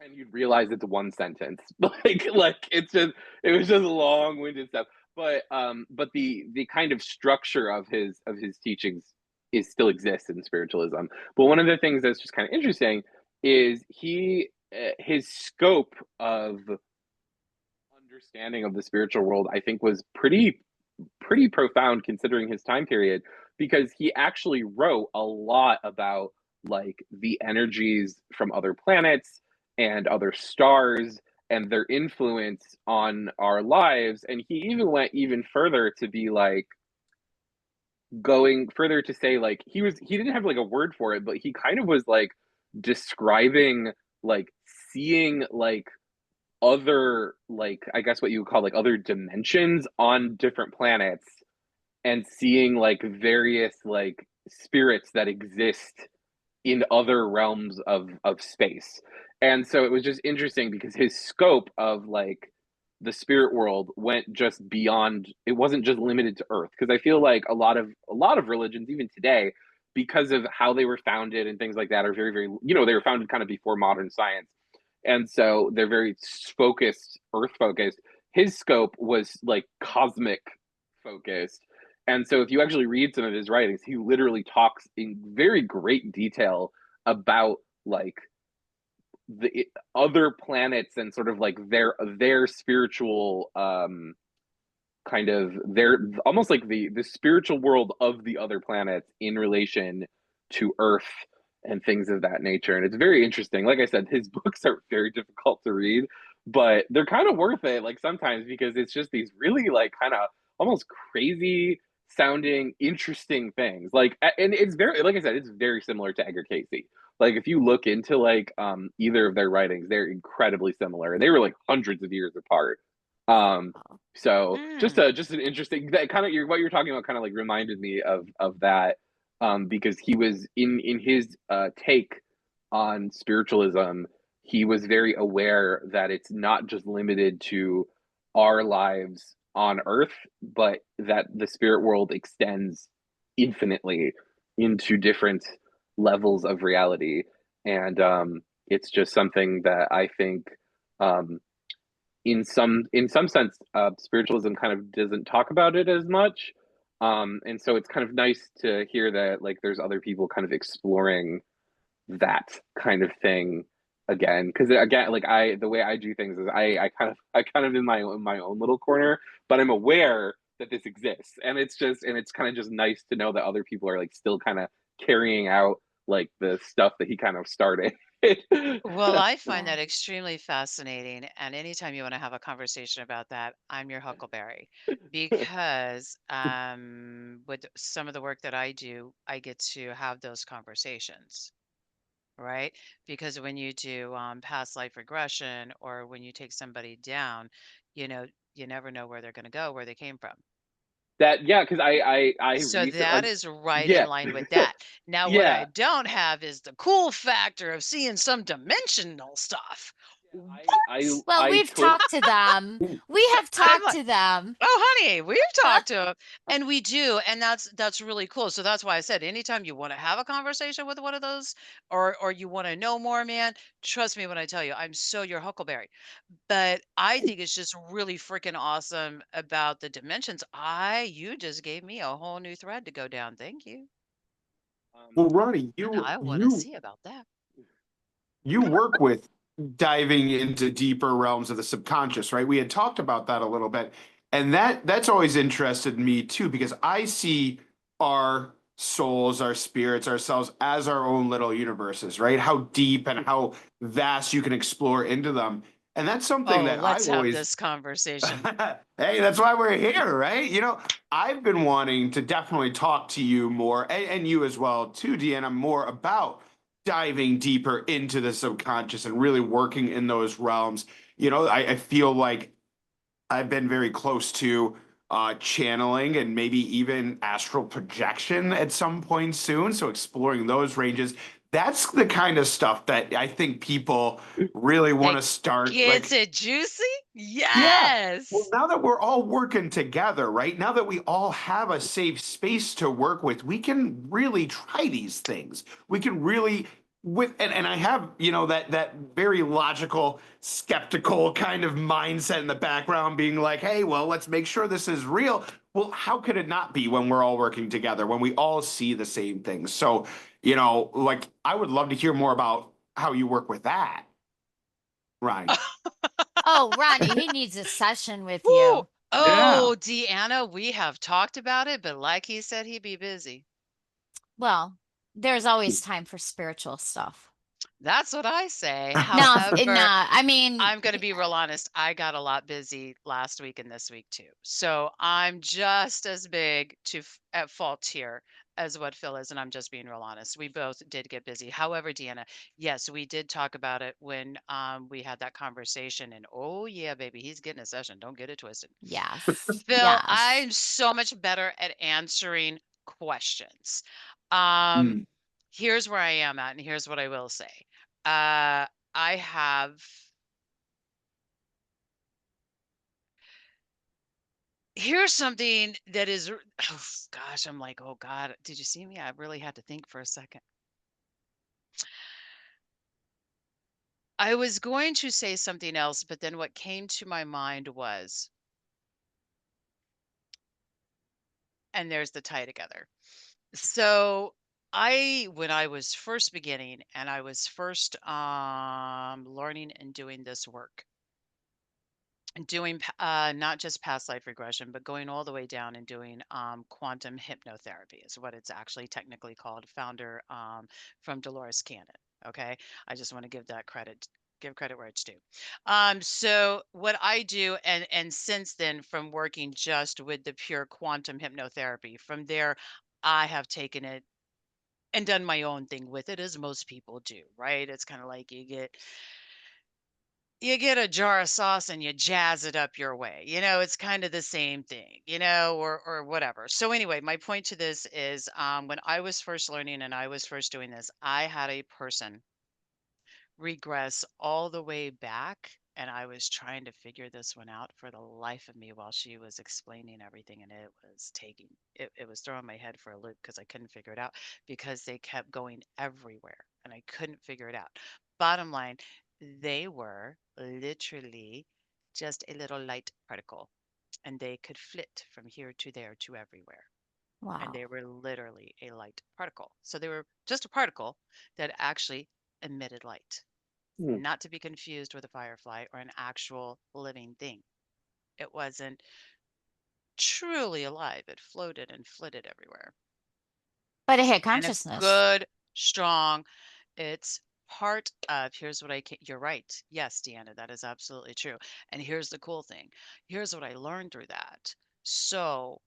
and you'd realize it's one sentence. Like it was just long-winded stuff. But the kind of structure of his teachings is still exists in spiritualism. But one of the things that's just kind of interesting is his scope of understanding of the spiritual world, I think, was pretty profound considering his time period, because he actually wrote a lot about like the energies from other planets and other stars and their influence on our lives. And he even went even further to be like, going further to say like, he didn't have like a word for it, but he kind of was like describing like seeing like other, like, I guess what you would call like other dimensions on different planets, and seeing like various like spirits that exist in other realms of space. And so it was just interesting because his scope of like the spirit world went just beyond, it wasn't just limited to earth, because I feel like a lot of religions even today, because of how they were founded and things like that, are very very, they were founded kind of before modern science, and so they're very focused, earth focused. His scope was like cosmic focused. And so if you actually read some of his writings, he literally talks in very great detail about like the other planets and sort of like their spiritual kind of their, almost like the spiritual world of the other planets in relation to earth and things of that nature. And it's very interesting. Like I said, his books are very difficult to read, but they're kind of worth it like sometimes, because it's just these really like kind of almost crazy sounding interesting things. Like, and it's very, like I said, it's very similar to Edgar Casey. Like if you look into like either of their writings, they're incredibly similar, and they were like hundreds of years apart. um so just an interesting, that kind of what you're talking about kind of like reminded me of that, because he was in his take on spiritualism, he was very aware that it's not just limited to our lives on earth, but that the spirit world extends infinitely into different levels of reality. And it's just something that I think, um, in some sense, spiritualism kind of doesn't talk about it as much, and so it's kind of nice to hear that like there's other people kind of exploring that kind of thing again, because again, like the way I do things is I kind of in my own little corner, but I'm aware that this exists, and it's kind of just nice to know that other people are like still kind of carrying out like the stuff that he kind of started. Well, I find Yeah. that extremely fascinating. And anytime you want to have a conversation about that, I'm your huckleberry, because with some of the work that I do, I get to have those conversations, right? Because when you do past life regression, or when you take somebody down, you know, you never know where they're going to go, where they came from. Yeah, because I So recently that like, is right in yeah. line with that. Now, what I Yeah. don't have is the cool factor of seeing some dimensional stuff. I What? Well, I we've told talked to them. We have I'm talked like, to them. oh, honey, we've talked to 'em, and we do, and that's really cool. So that's why I said anytime you want to have a conversation with one of those, or you want to know more, man, trust me when I tell you, I'm so your huckleberry. But I think it's just really freaking awesome about the dimensions. You just gave me a whole new thread to go down. Thank you. Well, Ronnie, And I want to see about that. you work with diving into deeper realms of the subconscious, right? We had talked about that a little bit, and that's always interested me too, because I see our souls, our spirits, ourselves as our own little universes, right? How deep and how vast you can explore into them. And that's something Oh, that let's I've have always this conversation. Hey, that's why we're here, right? I've been wanting to definitely talk to you more, and you as well, too, Deanna, more about diving deeper into the subconscious and really working in those realms. I feel like I've been very close to channeling and maybe even astral projection at some point soon. So exploring those ranges. That's the kind of stuff that I think people really want It to start gets like. it juicy? Yeah. Well, Yes. now that we're all working together, right? Now that we all have a safe space to work with, we can really try these things. We can really and I have, that very logical, skeptical kind of mindset in the background being like, hey, well, let's make sure this is real. Well, how could it not be when we're all working together, when we all see the same things? So, like I would love to hear more about how you work with that, Ronnie. Oh, Ronnie, he needs a session with Woo! you. Yeah. Oh, Deanna, we have talked about it, but like he said, he'd be busy. Well, there's always time for spiritual stuff. That's what I say. No, However, I mean, I'm going to be real honest. I got a lot busy last week and this week too. So I'm just as big at fault here as what Phil is. And I'm just being real honest. We both did get busy. However, Deanna, yes, we did talk about it when we had that conversation. And oh, yeah, baby, he's getting a session. Don't get it twisted. yes, Phil, yes. I'm so much better at answering questions. Um, Mm. Here's where I am at, and here's what I will say. I have here's something that is oh gosh, I'm like, oh God, did you see me? I really had to think for a second. I was going to say something else, but then what came to my mind was, and there's the tie together. So when I was first beginning and I was first learning and doing this work, doing not just past life regression, but going all the way down and doing quantum hypnotherapy is what it's actually technically called. Founder from Dolores Cannon. Okay, I just want to give that credit. Give credit where it's due. So what I do, and since then, from working just with the pure quantum hypnotherapy, from there, I have taken it and done my own thing with it, as most people do. Right? It's kind of like you get a jar of sauce and you jazz it up your way. It's kind of the same thing, or whatever. So anyway, my point to this is when I was first learning and I was first doing this, I had a person regress all the way back, and I was trying to figure this one out for the life of me while she was explaining everything, and it was throwing my head for a loop because I couldn't figure it out because they kept going everywhere and I couldn't figure it out. Bottom line, they were literally just a little light particle, and they could flit from here to there to everywhere. And Wow. they were literally a light particle. So they were just a particle that actually emitted light, Hmm. not to be confused with a firefly or an actual living thing. It wasn't truly alive. It floated and flitted everywhere. But it had And a consciousness. good, strong, it's part of, here's what you're right. Yes, Deanna, that is absolutely true. And here's the cool thing. Here's what I learned through that. So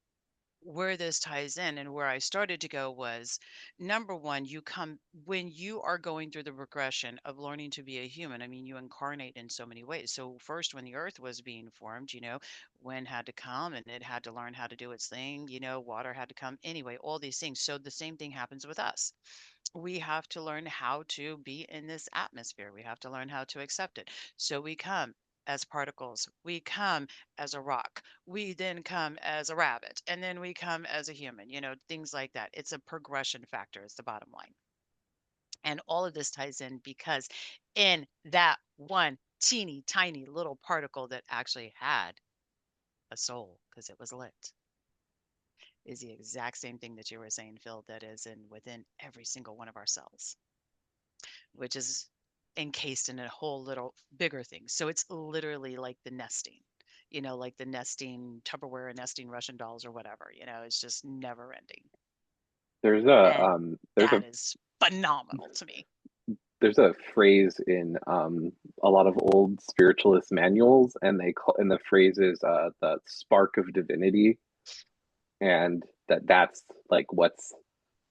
where this ties in and where I started to go was, number one, when you are going through the progression of learning to be a human. I mean, you incarnate in so many ways. So first, when the earth was being formed, wind had to come and it had to learn how to do its thing, water had to come anyway, all these things. So the same thing happens with us. We have to learn how to be in this atmosphere. We have to learn how to accept it. So we come as particles, we come as a rock, we then come as a rabbit, and then we come as a human, things like that. It's a progression factor, is the bottom line. And all of this ties in because in that one teeny tiny little particle that actually had a soul, because it was lit, is the exact same thing that you were saying, Phil, that is within every single one of our cells, which is encased in a whole little bigger thing. So it's literally like the nesting, like the nesting Tupperware, nesting Russian dolls or whatever, it's just never ending. There's And there's that is phenomenal to me. a phrase in a lot of old spiritualist manuals, and the phrase is the spark of divinity, and that's like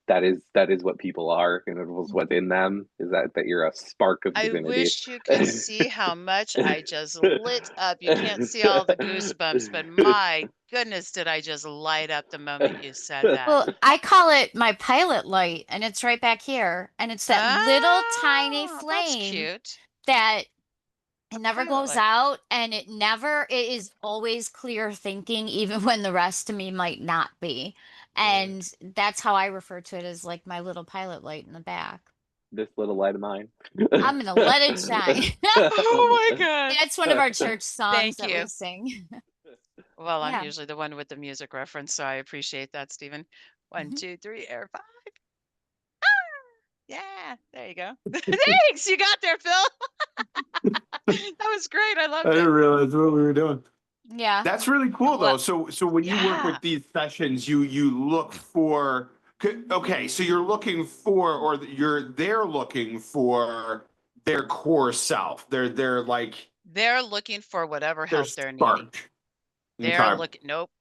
that is what people are, and it was what's in them, is that you're a spark of I divinity. wish you could see how much I just lit up. You can't see all the goosebumps, but my goodness, did I just light up the moment you said that. Well, I call it my pilot light, and it's right back here. And it's that little tiny That's flame cute. that it never pilot goes light. out, and it is always clear thinking, even when the rest of me might not be. And that's how I refer to it, as like my little pilot light in the back. This little light of mine. I'm gonna let it shine. Oh my God. That's one of our church songs Thank that you. we sing. Well, I'm Yeah. usually the one with the music reference, so I appreciate that, Stephen. 1, 2, 3, air 5. Ah! Yeah, there you go. Thanks, you got there, Phil. That was great. I I loved didn't it. realize what we were doing. Yeah. That's really cool though. So when you work Yeah. with these sessions, you look for, okay, so you're looking for, or they're looking for their core self. They're like They're looking for whatever their help they're needing. spark. They're Okay.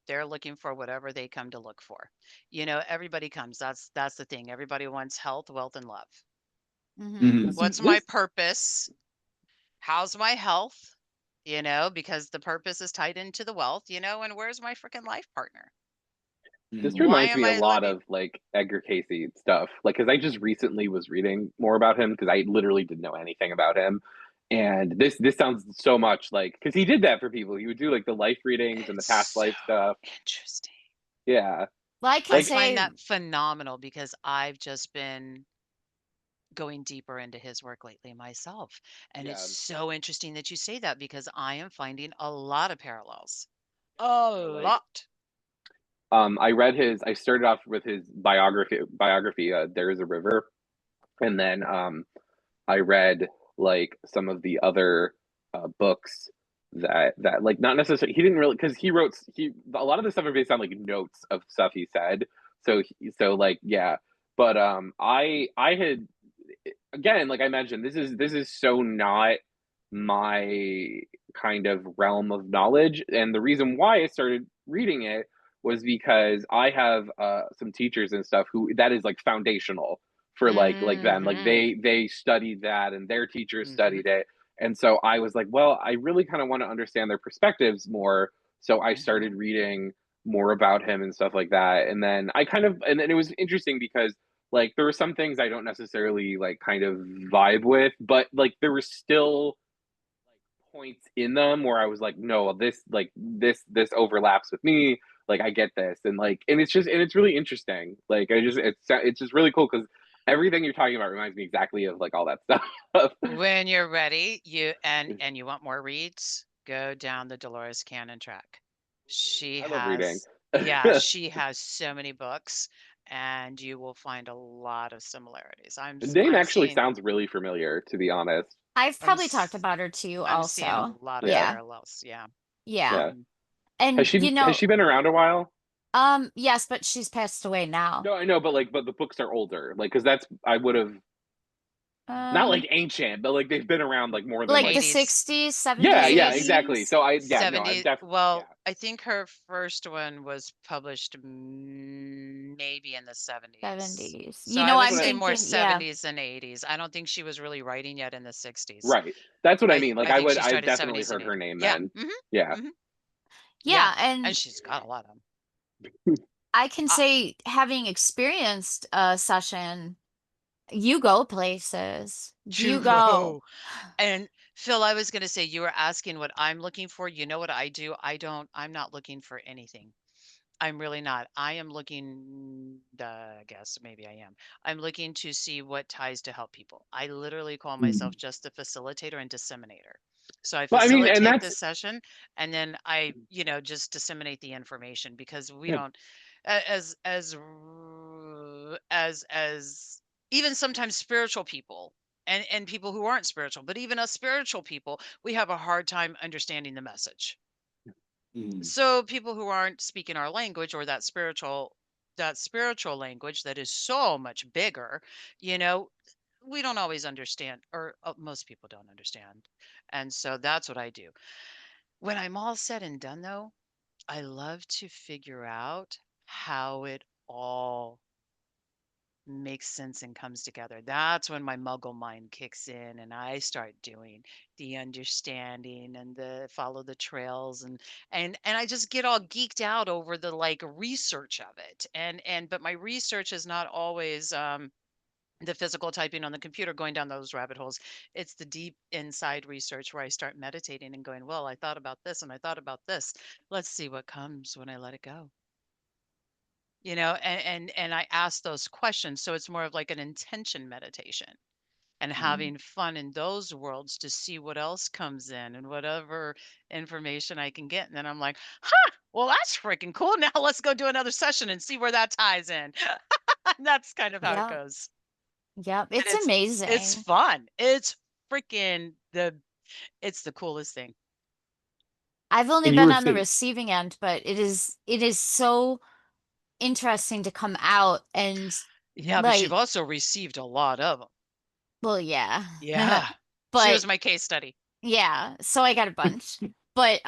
they're looking for whatever they come to look for. Everybody comes. That's the thing. Everybody wants health, wealth, and love. Mm-hmm. What's my purpose? How's my health? Because the purpose is tied into the wealth, and where's my freaking life partner? This Mhm. Why reminds am me a I lot living? of like Edgar Casey stuff. Like, because I just recently was reading more about him, because I literally didn't know anything about him. And this sounds so much like, because he did that for people. He would do like the life readings and the It's past so life stuff. interesting. Yeah. Well, I can I Like, find say, that phenomenal because I've just been going deeper into his work lately myself. And it's yeah. so interesting that you say that because I am finding a lot of parallels. A So like, lot. I started off with his biography, There Is a River. And then I read like some of the other books that like, not necessarily, he didn't really, because he a lot of the stuff are based on like notes of stuff he said. So like, yeah. But I had, again, like I mentioned, this is so not my kind of realm of knowledge, and the reason why I started reading it was because I have some teachers and stuff who that is like foundational for, like them, like Mhm. they studied that, and their teachers Mhm. studied it. And so I was like, well, I really kind of want to understand their perspectives more, so I started Mhm. reading more about him and stuff like that. And then and then it was interesting because like there were some things I don't necessarily like kind of vibe with, but like there were still like points in them where I was like, no, this overlaps with me. Like I get this, and it's really interesting. Like it's just really cool because everything you're talking about reminds me exactly of like all that stuff. When you're ready, and you want more reads, go down the Dolores Cannon track. She I love reading. she has so many books, and you will find a lot of similarities. Dane I'm actually seeing sounds really familiar, to be honest. I've I'm probably talked s- about her too, I'm seeing a also. lot of Yeah, Yeah. parallels. Yeah. Yeah. yeah. Mhm. And Has she been around a while? yes, but she's passed away now. No, I know, but the books are older. Like, because that's I would have. Not like ancient, but like they've been around like more than like like the 80s. 60s, 70s, yeah, 80s. exactly. So I no, I've 70, definitely well, I think her first one was published maybe in the 70s. 70s. So You I know, would That's I'm what say more thinking, yeah. 70s than 80s. I don't think she was really writing yet in the 60s. right. That's what I mean. Like I think she I've started definitely 70s and heard her 80s. name Yeah. then. hmm Yeah. hmm Yeah, And and she's got a lot of them. I can say, having experienced a session, you go places. You go. And Phil, I was going to say, you were asking what I'm looking for. You know what I do? I'm not looking for anything. I'm really not. I am looking, I guess maybe I am. I'm looking to see what ties to help people. I literally call myself just a facilitator and disseminator. So I Well, I mean, and facilitate that's the session, and then I, just disseminate the information, because we yeah. don't, as even sometimes spiritual people and people who aren't spiritual, but even us spiritual people, we have a hard time understanding the message. So people who aren't speaking our language, or that spiritual language that is so much bigger, we don't always understand, or most people don't understand. And so that's what I do. When I'm all said and done, though, I love to figure out how it all makes sense and comes together. That's when my muggle mind kicks in, and I start doing the understanding and the follow the trails, and I just get all geeked out over the like research of it. But my research is not always the physical typing on the computer, going down those rabbit holes. It's the deep inside research where I start meditating and going, well, I thought about this and I thought about this. Let's see what comes when I let it go. And I ask those questions. So it's more of like an intention meditation, and having fun in those worlds to see what else comes in and whatever information I can get. And then I'm like, well, that's freaking cool. Now let's go do another session and see where that ties in. That's kind of how it Yeah. goes. Yep. And It's it's amazing. fun. It's freaking it's the coolest thing. I've only And you been were on the saying, receiving end, but it is so interesting to come out and, Yeah, but you've like, also received a lot of them. well, yeah. Yeah. She But was my case study. yeah, so I got a bunch. But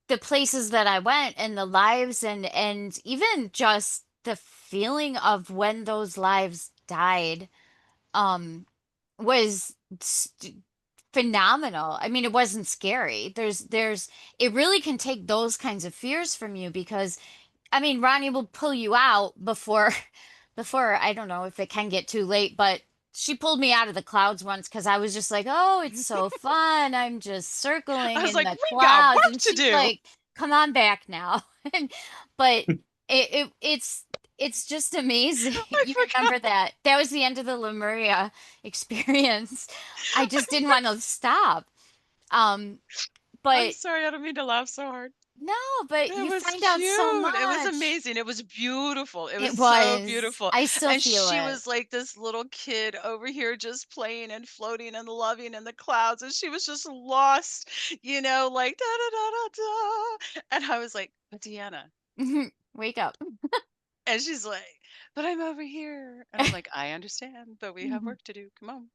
the places that I went, and the lives, and even just the feeling of when those lives died, um was phenomenal. I mean, it wasn't scary. It really can take those kinds of fears from you, because I mean, Rhoni will pull you out before before, I don't know if it can get too late, but she pulled me out of the clouds once because I was just like, "Oh, it's so fun. I'm just I circling was in like, the we got clouds." work And to she's do. like, "Come on back now." And but it's just amazing. I You forgot. remember that? That was the end of the Lemuria experience. I just didn't want to stop. Um, I'm but sorry, I don't mean to laugh so hard. no, but It you was find out so cute. It was much. amazing. It was beautiful. It It was so was. beautiful. I still And feel she it. was like this little kid over here just playing and floating and loving in the clouds. And she was just lost, like da da da da da. And I was like, but Deanna. Wake up. And she's like, but I'm over here. And I'm like, I understand, but we have work to do. Come on.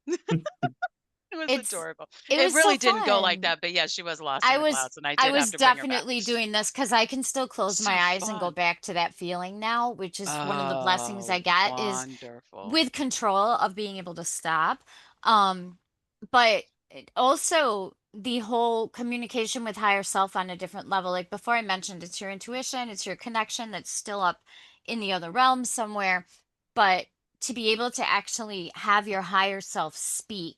It was It's adorable. it It was so really didn't go like fun. that, but yeah, she was lost in I the was clouds, and I I did have was to bring her back. definitely doing this because I can still close So my eyes and go fun. back to that feeling now, which is one of the blessings I Oh, get, is wonderful. with control of being able to stop. Um, but also the whole communication with higher self on a different level. Like before, I mentioned, it's your intuition, it's your connection that's still up in the other realm somewhere. But to be able to actually have your higher self speak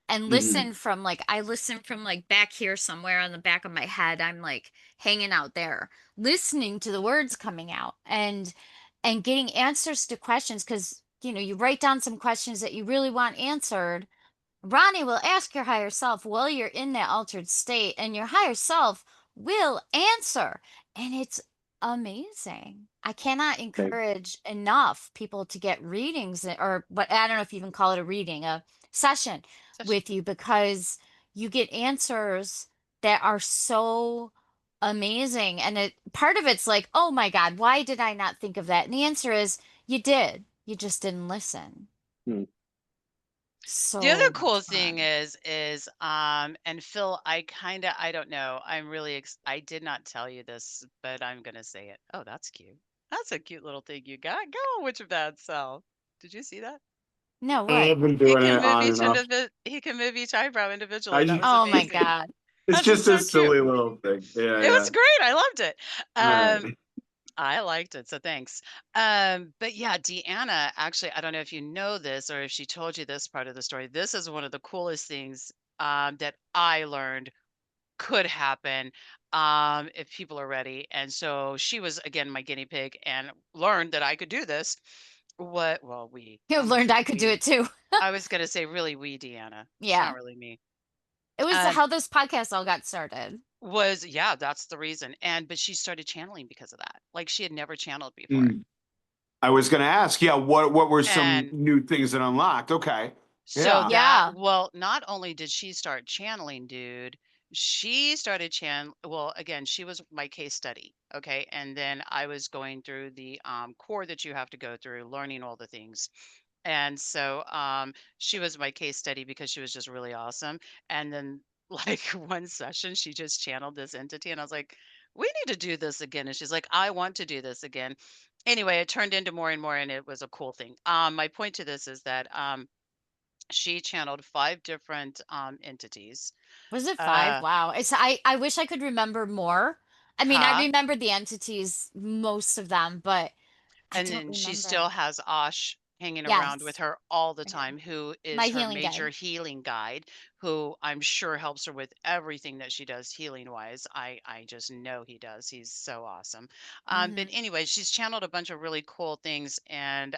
and listen from, like, I listen from like back here somewhere on the back of my head. I'm like hanging out there, listening to the words coming out, and getting answers to questions, because you write down some questions that you really want answered. Rhoni will ask your higher self while you're in that altered state, and your higher self will answer. And it's amazing. I cannot Okay. encourage enough people to get readings, or what, I don't know if you even call it a reading, a session Such with you, because you get answers that are so amazing. And part of it's like, oh my God, why did I not think of that? And the answer is, you did. You just didn't listen. Hmm. So The other much cool thing fun. is, and Phil, I don't know. I'm really, I did not tell you this, but I'm gonna say it. Oh, that's cute. That's a cute little thing you got. Go on with your bad self. Did you see that? No, I what? have been doing it on and off. He can move each eyebrow I individually. That was just, Oh my amazing. God. it's That's just just a so cute. silly little thing. Yeah, It yeah. was great. I loved it. All Um, right. I liked it, so thanks. But yeah, Deanna, actually, I don't know if you know this or if she told you this part of the story. This is one of the coolest things that I learned could happen if people are ready. And so she was again my guinea pig and learned that I could do this. What? Well, You I'm gonna learned say I could do we. it too. I was gonna say really we, Deanna. It's Yeah. not really me. It was Um, how this podcast all got started. was yeah, that's the reason. And but she started channeling because of that. Like she had never channeled before. Mm. I was going to ask, yeah, what were some And new things that unlocked? Okay. so Yeah. that Yeah. well, not only did she start channeling, dude, she started well, again, she was my case study, okay? And then I was going through the core that you have to go through, learning all the things. And so she was my case study because she was just really awesome. And then like one session, she just channeled this entity and I was like, we need to do this again. And she's like, I want to do this again. Anyway, it turned into more and more and it was a cool thing. My point to this is that she channeled 5 different, entities. Was it 5? Uh, Wow. I wish I could remember more. I mean, I huh? remember the entities, most of them, but I And don't then she still remember. has Osh hanging around with Yes. her all the I do. time, who My is her healing major guide. healing guide, who I'm sure helps her with everything that she does healing-wise. I just know he does. He's so awesome. But Hmm. anyway, she's channeled a bunch of really cool things, and,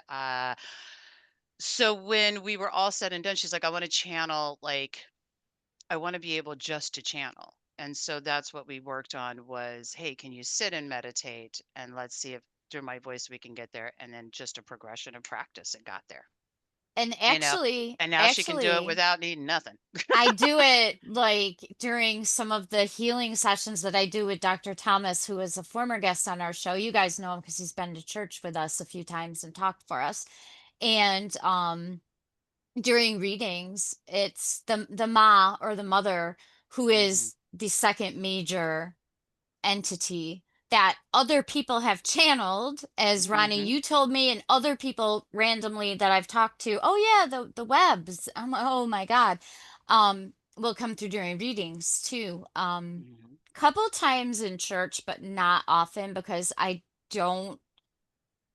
so when we were all said and done, she's like, "I wanna channel, like, I want to be able just to channel." And so that's what we worked on was, hey, can you sit and meditate? And let's see if through my voice we can get there. And then just a progression of practice and got there, And you know. actually, And now she can do it actually, without needing nothing. I do it like during some of the healing sessions that I do with Dr. Thomas, who is a former guest on our show. You guys know him because he's been to church with us a few times and talked for us. And during readings, it's the ma or the mother who Hmm. is the second major entity that other people have channeled, as Rhoni, Hmm. you told me, and other people randomly that I've talked to. Oh yeah, the webs. I'm like, oh my God. Will come through during readings too. Hmm. Couple times in church, but not often because don't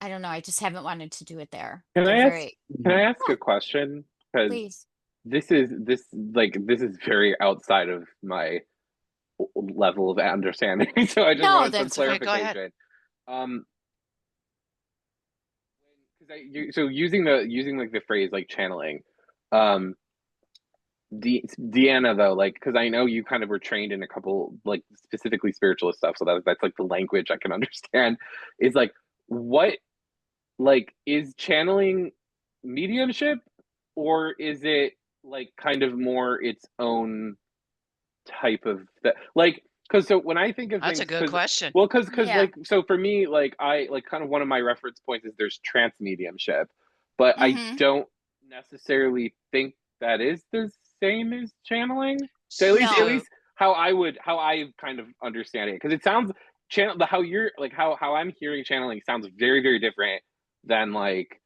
I don't know, I just haven't wanted to do it there. Can They're I ask? very, Can I ask yeah, a question? Because please. this is very outside of my level of understanding. So I just No, wanted some that's okay. Okay, go ahead. clarification. Um, so using like the phrase like channeling, um, Deanna though, like because I know you kind of were trained in a couple like specifically spiritualist stuff, so that's like the language I can understand. Is like what like is channeling mediumship or is it like kind of more its own type of that like because so when I think of That's a things good because question. well because Yeah. like so for me like I like kind of one of my reference points is there's trance mediumship but I Mm-hmm. don't necessarily think that is the same as channeling so at No. So least how I kind of understand it because it sounds channel the how you're like how I'm hearing channeling sounds very different than like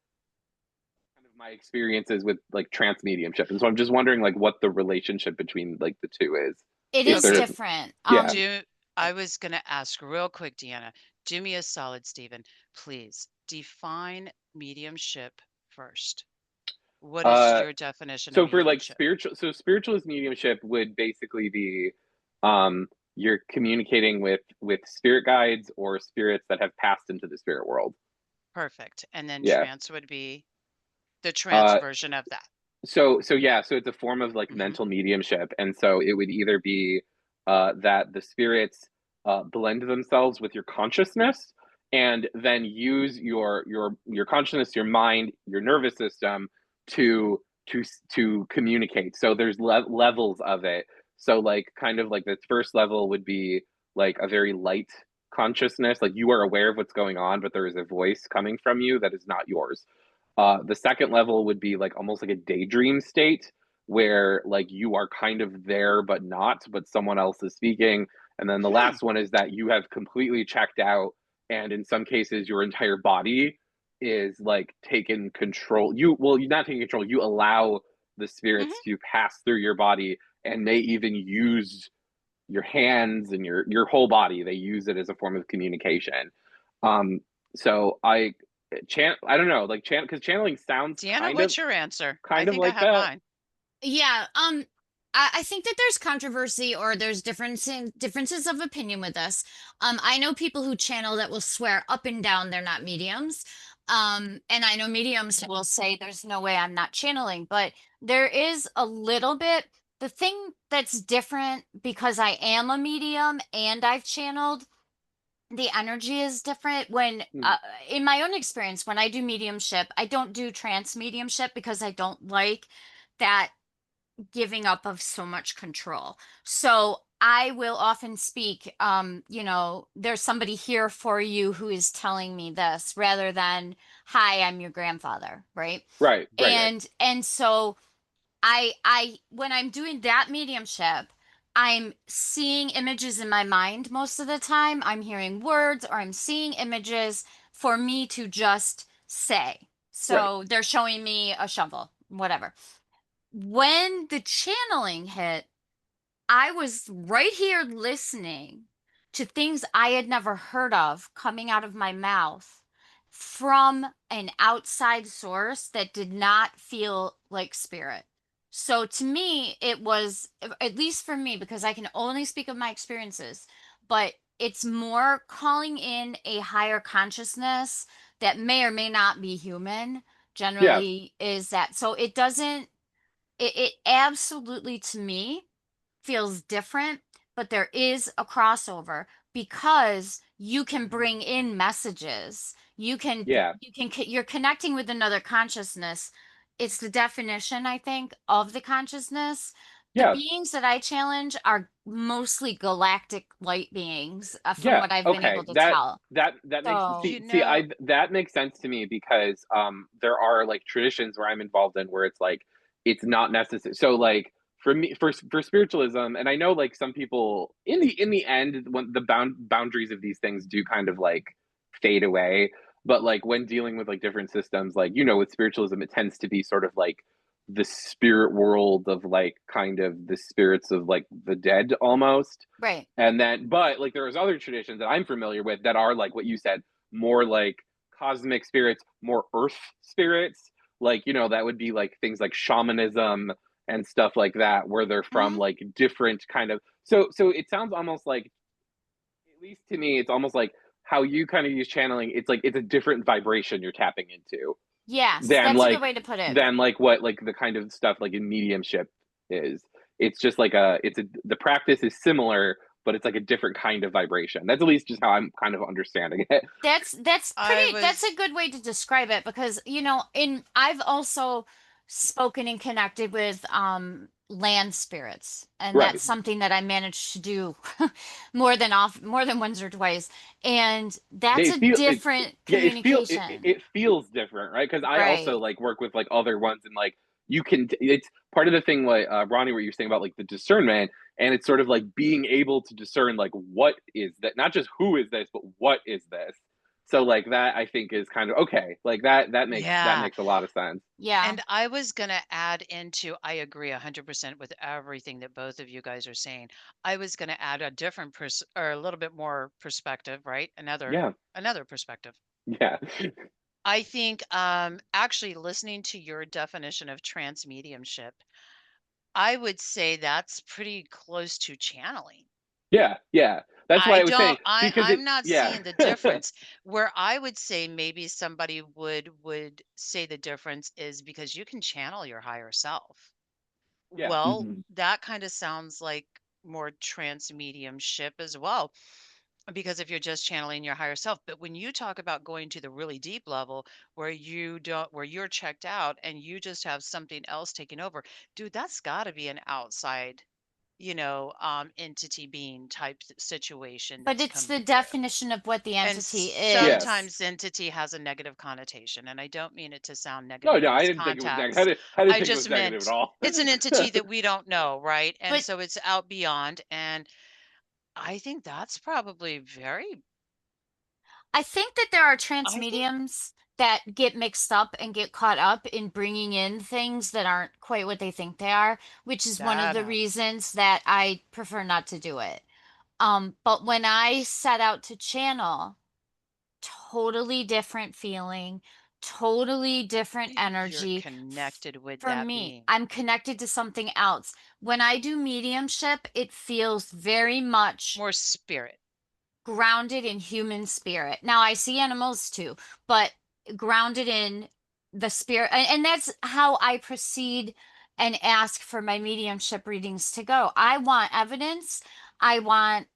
kind of my experiences with like trance mediumship and so I'm just wondering like what the relationship between like the two is It if is there okay, is different. yeah. do I was gonna ask real quick, Deanna, do me a solid, Stephen. Please define mediumship first. What is Uh, your definition of so for like mediumship? spiritualist mediumship would basically be, um, you're communicating with spirit guides or spirits that have passed into the spirit world. Perfect. And then Yeah. trance would be the trance Uh, version of that. so yeah, so it's a form of like Hmm. mental mediumship, and so it would either be that the spirits blend themselves with your consciousness, and then use your consciousness, your mind, your nervous system to to communicate. So there's levels of it. So like kind of like the first level would be like a very light consciousness, like you are aware of what's going on, but there is a voice coming from you that is not yours The second level would be like almost like a daydream state where like you are kind of there but not, but someone else is speaking. And then the last one is that you have completely checked out, and in some cases, your entire body is like taken control. You're not taking control. You allow the spirits to pass through your body, and they even use your hands and your whole body. They use it as a form of communication. Um, so I don't know, like because channeling sounds Deanna, what's your answer? I kind of think I like have that. mine. Yeah, I think that there's controversy or there's differences of opinion with this. I know people who channel that will swear up and down they're not mediums. And I know mediums will say there's no way I'm not channeling, but there is a little bit. The thing that's different because I am a medium and I've channeled, the energy is different when in my own experience when I do mediumship, I don't do trance mediumship because I don't like that giving up of so much control. So I will often speak, there's somebody here for you who is telling me this rather than, hi, I'm your grandfather, right? Right. And so I when I'm doing that mediumship, I'm seeing images in my mind most of the time. I'm hearing words or I'm seeing images for me to just say. So they're showing me a shovel, whatever. When the channeling hit, I was right here listening to things I had never heard of coming out of my mouth from an outside source that did not feel like spirit. So to me, it was, at least for me, because I can only speak of my experiences, but it's more calling in a higher consciousness that may or may not be human, Yeah. generally is that. So it doesn't, it absolutely to me feels different, but there is a crossover because you can bring in messages. Yeah. You're connecting with another consciousness. It's the definition, I think, of the consciousness. The Yeah. beings that I challenge are mostly galactic light beings, from Yeah. what I've been Okay. able to That tell. that that makes So, I that makes sense to me because there are like traditions where I'm involved in where it's like it's not necessary. So like for me for spiritualism, and I know like some people in the end when the boundaries of these things do kind of like fade away, but like when dealing with like different systems, like with spiritualism, it tends to be sort of like the spirit world of like kind of the spirits of like the dead almost. right. And then, but like there's other traditions that I'm familiar with that are like what you said, more like cosmic spirits, more earth spirits. Like, that would be like things like shamanism and stuff like that, where they're from like different kind of. So it sounds almost like, at least to me, it's almost like how you kind of use channeling. It's like it's a different vibration you're tapping into Yes, than that's a good like way to put it. what like the kind of stuff like in mediumship is. It's just like the practice is similar, but it's like a different kind of vibration. That's at least just how I'm kind of understanding it. That's a good way to describe it because I've also spoken and connected with land spirits, and Right. that's something that I managed to do more than once or twice, and that's They a feel it. different Yeah, communication. it feels different, right? Because I also Right. like work with like other ones, and like you can. It's part of the thing, like Rhoni, what you're saying about like the discernment, and it's sort of like being able to discern like what is that, not just who is this, but what is this. So like that, I think is kind of okay. Like that Yeah. makes a lot of sense. Yeah. And I was going to add into, I agree 100% with everything that both of you guys are saying. I was going to add a different or a little bit more perspective, right? Yeah, Another perspective. yeah, I think actually listening to your definition of trance mediumship, I would say that's pretty close to channeling. yeah. That's why I I was saying don't because I'm not yeah, seeing the difference. Where I would say maybe somebody would say the difference is because you can channel your higher self. yeah, Well, that kind of sounds like more trance mediumship as well. Because if you're just channeling your higher self, but when you talk about going to the really deep level where you're checked out and you just have something else taking over, dude, that's got to be an outside, entity being type situation But that's it's coming the through. definition of what the And entity is. Yes. sometimes entity has a negative connotation, and I don't mean it to sound No, negative no, in I this didn't think it was negative. context. I didn't I think it was just negative at meant all. it's an entity that we don't know, right? And But so it's out beyond, and I think that's probably very I think that there are I trance think mediums that get mixed up and get caught up in bringing in things that aren't quite what they think they are, which is one of that the happens. reasons that I prefer not to do it. But when I set out to channel, totally different feeling, totally different You're energy. connected with For that me, being. I'm connected to something else. When I do mediumship, it feels very much More spirit. grounded in human spirit. Now, I see animals too, but grounded in the spirit. And that's how I proceed and ask for my mediumship readings to go. I want evidence. I want,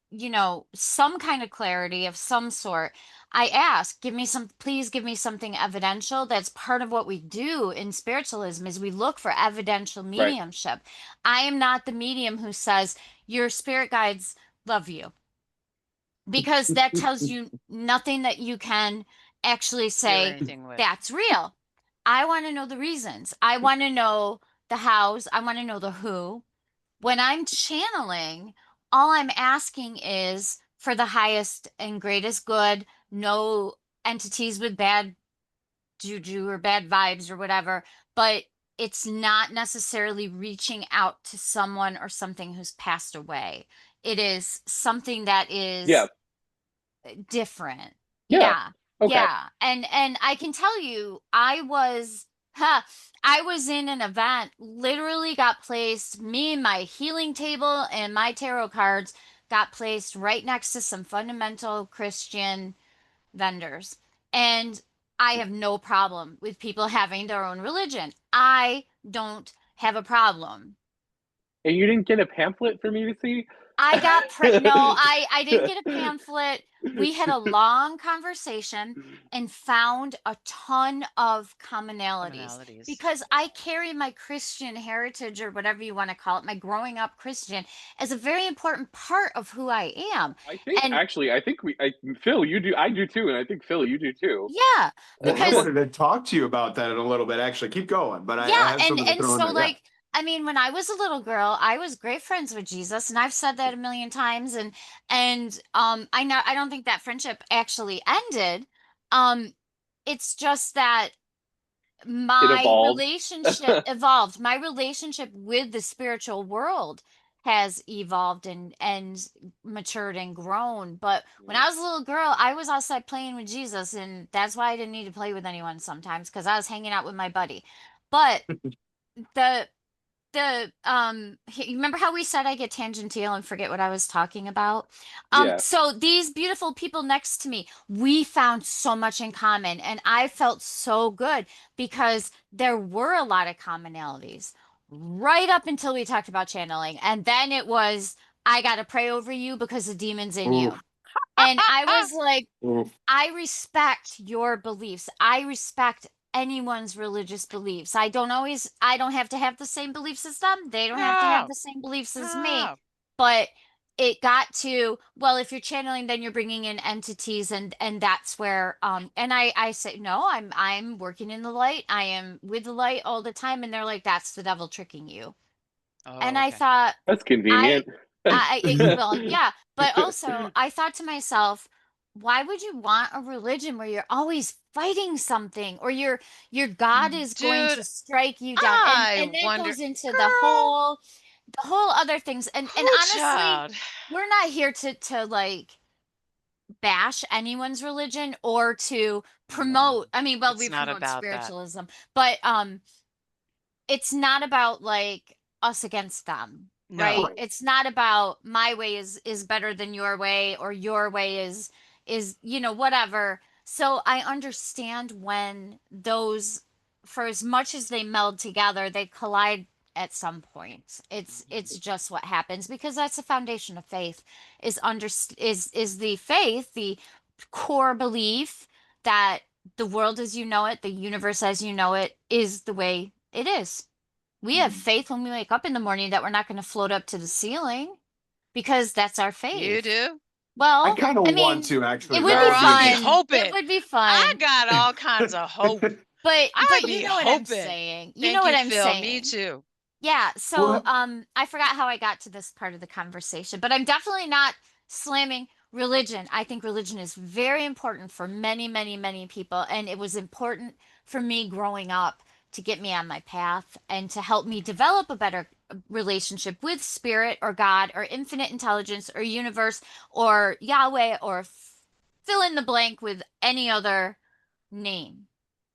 some kind of clarity of some sort. I ask, please give me something evidential. That's part of what we do in spiritualism is we look for evidential Right. mediumship. I am not the medium who says your spirit guides love you, because that tells you nothing that you can actually Do say anything with. that's real. I want to know the reasons. I want to know the hows. I want to know the who. When I'm channeling, all I'm asking is for the highest and greatest good, no entities with bad juju or bad vibes or whatever, but it's not necessarily reaching out to someone or something who's passed away. It is something that Yeah. is different. Yeah. Yeah. Okay. Yeah. And I can tell you, I was in an event, literally got placed, me and my healing table and my tarot cards got placed right next to some fundamental Christian vendors. And I have no problem with people having their own religion. I don't have a problem. And you didn't get a pamphlet for me to see? No, I didn't get a pamphlet. We had a long conversation and found a ton of commonalities Commonalities. because I carry my Christian heritage, or whatever you want to call it, my growing up Christian, as a very important part of who I am. I think And actually, Phil, you do, I do too, and I think Phil, you do too. yeah, Well, I because wanted to talk to you about that in a little bit. Actually, keep going, but I yeah, had something to and throw in so there. Yeah. like I mean, when I was a little girl, I was great friends with Jesus, and I've said that a million times, and I don't think that friendship actually ended. Um, it's just that It my evolved. relationship evolved. My relationship with the spiritual world has evolved and matured and grown. But when I was a little girl, I was outside playing with Jesus, and that's why I didn't need to play with anyone sometimes because I was hanging out with my buddy. But the you remember how we said I get tangential and forget what I was talking about? Yeah. So these beautiful people next to me, we found so much in common, and I felt so good because there were a lot of commonalities right up until we talked about channeling, and then it was I got to pray over you because the demon's in you. Oof. And I was like, Oof. I respect your beliefs. I respect anyone's religious beliefs. I don't have to have the same beliefs as them. They don't have to have No. the same beliefs as me. No. But it got to, well, if you're channeling, then you're bringing in entities, and that's where and I say no, I'm working in the light. I am with the light all the time, and they're like, that's the devil tricking you. And Oh, I okay. thought, That's I convenient. well, yeah, but also I thought to myself, why would you want a religion where you're always fighting something, or your God is going Dude, to strike you down? I And that wonder, goes into girl, the whole other things. And who honestly, child? we're not here to like bash anyone's religion or to No, promote. I mean, well, it's we not promote about that. spiritualism, but it's not about like us against them, right? No. It's not about my way is better than your way, or your way is whatever. So I understand when those, for as much as they meld together, they collide at some point. It's just what happens, because that's the foundation of faith, is the faith, the core belief that the world as you know it, the universe as you know it, is the way it is. We have faith when we wake up in the morning that we're not going to float up to the ceiling because that's our faith. You do? Well, I kind of I want mean, to actually. it would Girl, be I'd be fun. hoping. It would be I fun. got all kinds of hope. But I'd you be know what I'm hoping. saying. You Thank know what you, I'm Phil. saying. Me too. Yeah, so Well, I forgot how I got to this part of the conversation, but I'm definitely not slamming religion. I think religion is very important for many, many, many people, and it was important for me growing up to get me on my path and to help me develop a better relationship with spirit or God or infinite intelligence or universe or Yahweh or fill in the blank with any other name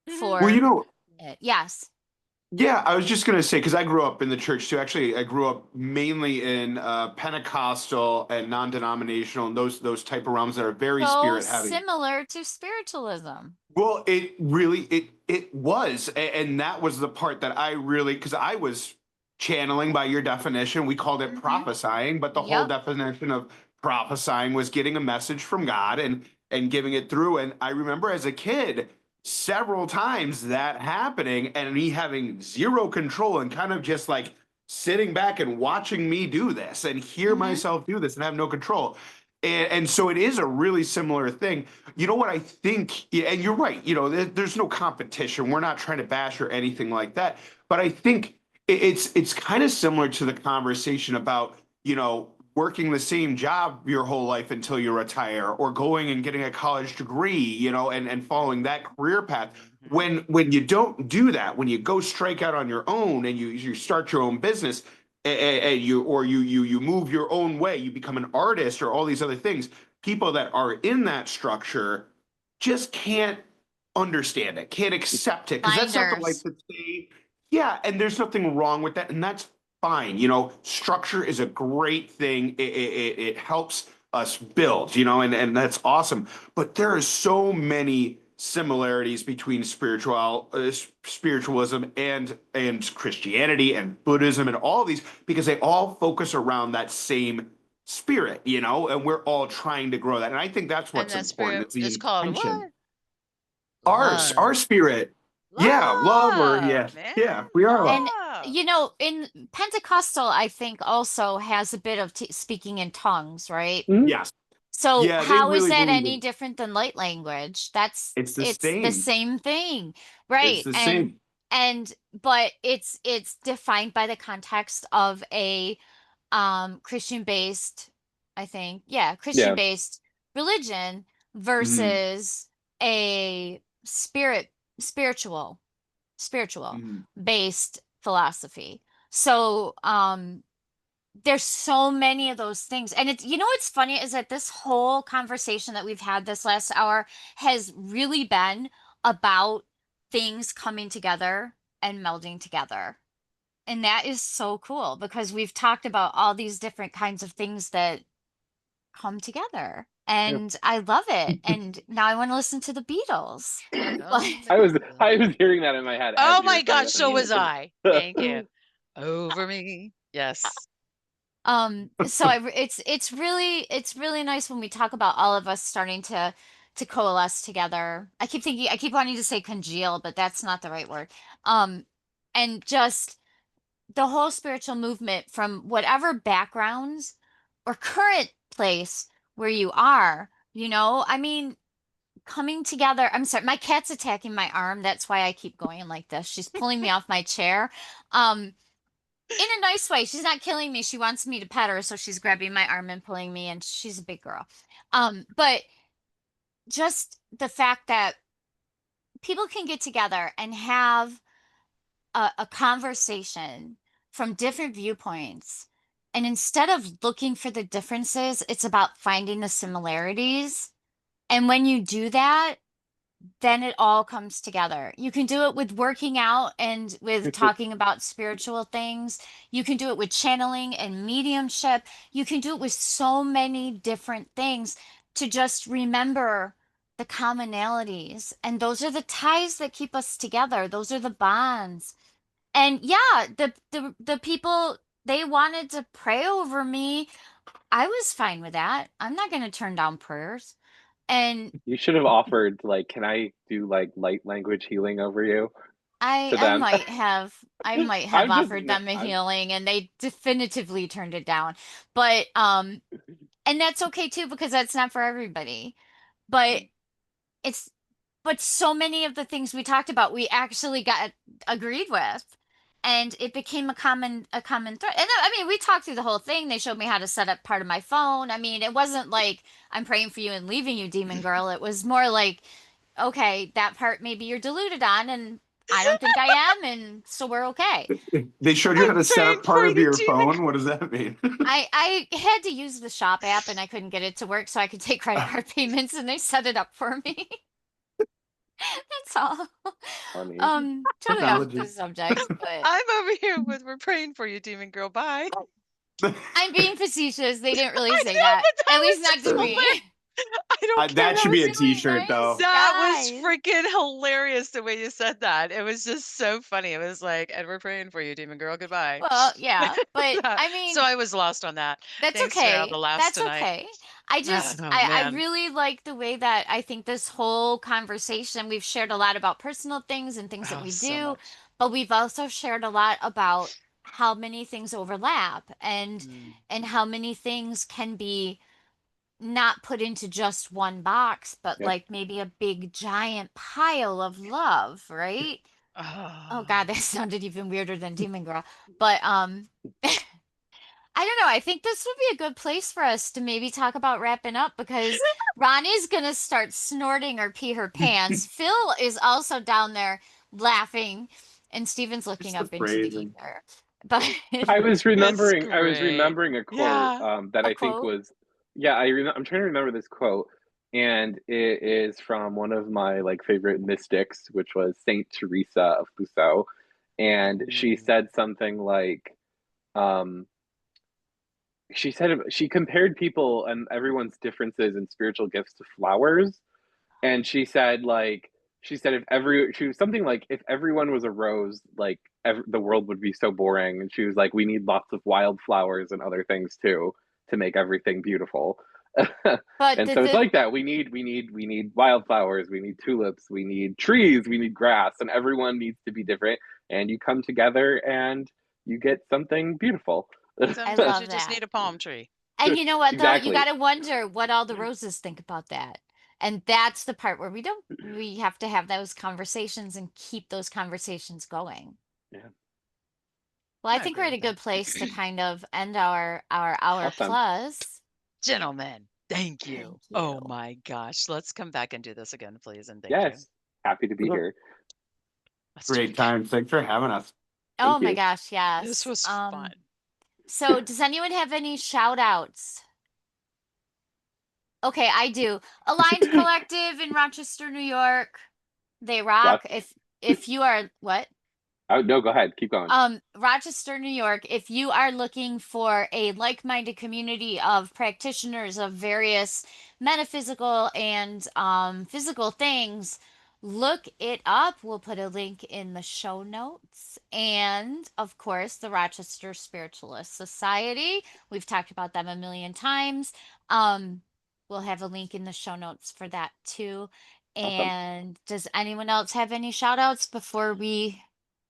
well, for it. Yes. yeah, I was just gonna say because I grew up in the church too. Actually, I grew up mainly in Pentecostal and non-denominational and those type of realms that are very So spirit heavy. similar to spiritualism. Well, it really it was, and that was the part that I really because I was channeling by your definition. We called it prophesying, but the whole Yep. definition of prophesying was getting a message from God and giving it through. And I remember as a kid several times that happening and me having zero control and kind of just like sitting back and watching me do this and hear myself do this and have no control. And so it is a really similar thing. You know what I think, yeah, and you're right, there's no competition. We're not trying to bash or anything like that. But I think it's kind of similar to the conversation about, working the same job your whole life until you retire or going and getting a college degree, and following that career path. When you don't do that, when you go strike out on your own and you start your own business, and you move your own way, you become an artist or all these other things, people that are in that structure just can't understand it, can't accept it, because that's not the life that they, yeah, and there's nothing wrong with that, and that's fine. Structure is a great thing. It helps us build, and that's awesome. But there are so many similarities between spiritualism and Christianity and Buddhism and all these because they all focus around that same spirit, and we're all trying to grow that. And I think that's And what's that important spirit is the is called intention. what? Our spirit. Yeah, love or Love, man. yeah, we are love. And Love. in Pentecostal, I think also has a bit of speaking in tongues, right? Yes. So Yeah, they how is really that believe any it. different than light language? It's the It's the same. same thing, It's right? the And same. but it's defined by the context of a Christian based, I think, yeah, Christian Yeah. based religion Mhm. versus a spiritual Mhm. based philosophy. So there's so many of those things. And it's, what's funny is that this whole conversation that we've had this last hour has really been about things coming together and melding together. And that is so cool because we've talked about all these different kinds of things that come together. Yeah. And I love it. And now I want to listen to the Beatles. Like, I was hearing that in my head as Oh you were my saying God, that. so was I. Thank you. Over me. Yes. so it's really nice when we talk about all of us starting to coalesce together. I keep wanting to say congeal, but that's not the right word. Um, and just the whole spiritual movement from whatever backgrounds or current place where you are, I mean, coming together. I'm sorry, my cat's attacking my arm. That's why I keep going like this. She's pulling me off my chair. In a nice way. She's not killing me. She wants me to pet her, so she's grabbing my arm and pulling me, and she's a big girl. But just the fact that people can get together and have a conversation from different viewpoints. And instead of looking for the differences, it's about finding the similarities. And when you do that, then it all comes together. You can do it with working out and with talking about spiritual things. You can do it with channeling and mediumship. You can do it with so many different things to just remember the commonalities. And those are the ties that keep us together. Those are the bonds. And yeah, the people they wanted to pray over me. I was fine with that. I'm not going to turn down prayers. And You should have offered, like, can I do like light language healing over you? I to I them. might have I might have I'm just offered no, them a I'm healing and they definitively turned it down. But and that's okay too because that's not for everybody. But it's but so many of the things we talked about we actually got agreed with. And it became a common thread. And I mean, we talked through the whole thing. They showed me how to set up part of my phone. I mean, it wasn't like I'm praying for you and leaving you, demon girl. It was more like, okay, that part maybe you're deluded on, and I don't think I am, and so we're okay. They showed you I'm how to set praying up for part of you, your demon. phone. What does that mean? I had to use the shop app and I couldn't get it to work, so I could take credit card payments, and they set it up for me. That's all. funny. Totally off the Technology. subject, but I'm over here with we're praying for you, demon girl. Bye. I'm being facetious. They didn't really I say know, that. but that At was least not just to me. hilarious. I don't care. That That should be was a really t-shirt, nice, though. That was guys. freaking hilarious the way you said that. It was just so funny. It was like, and we're praying for you, demon girl. Goodbye. Well, yeah, but I So mean, I was lost on that. that's Thanks for all the okay. laughs That's tonight. okay. I Oh, just, oh, I man. really like the way that I think this whole conversation, we've shared a lot about personal things and things that Oh, we so do, much. but we've also shared a lot about how many things overlap Mm. and how many things can be not put into just one box, but Yep. like maybe a big giant pile of love, right? Oh God, that Oh. sounded even weirder than Demon Girl. But I don't know. I think this would be a good place for us to maybe talk about wrapping up because Ronnie's gonna start snorting or pee her pants. Phil is also down there laughing, and Steven's looking Just the up into the phrasing. ether. But It's I was great. remembering a quote Yeah. that a I think quote. was, yeah, I'm trying to remember this quote, and it is from one of my like favorite mystics, which was Saint Teresa of Lisieux, and she Mm. said something like, um, she compared people and everyone's differences in spiritual gifts to flowers, and she said if every she was something like if everyone was a rose, like the world would be so boring, and she was like we need lots of wildflowers and other things too to make everything beautiful. But And the, so it's the like that, we need wildflowers, we need tulips, we need trees, we need grass, and everyone needs to be different, and you come together and you get something beautiful. I Sometimes you love just that. need a palm tree. And you know what though? You Exactly. got to wonder what all the roses think about that. And that's the part where we have to have those conversations and keep those conversations going. Yeah. Well, I I think we're agree at a with that. good place to kind of end our hour Awesome. plus. Gentlemen, thank Thank you. you. Oh my gosh. Let's come back and do this again, please. And thank you. Yes. Happy to be here. Let's do it Great again. time. Thanks for having us. Oh Thank my you. gosh, This yes. was fun. So does anyone have any shout outs? Okay, I do. Aligned Collective in Rochester, New York. They rock. Lots. If you are what? Oh no, go ahead. Keep going. Rochester, New York, if you are looking for a like-minded community of practitioners of various metaphysical and physical things, look it up. We'll put a link in the show notes. And of course, the Rochester Spiritualist Society. We've talked about them a million times. Um, we'll have a link in the show notes for that too. Awesome. And does anyone else have any shout outs before we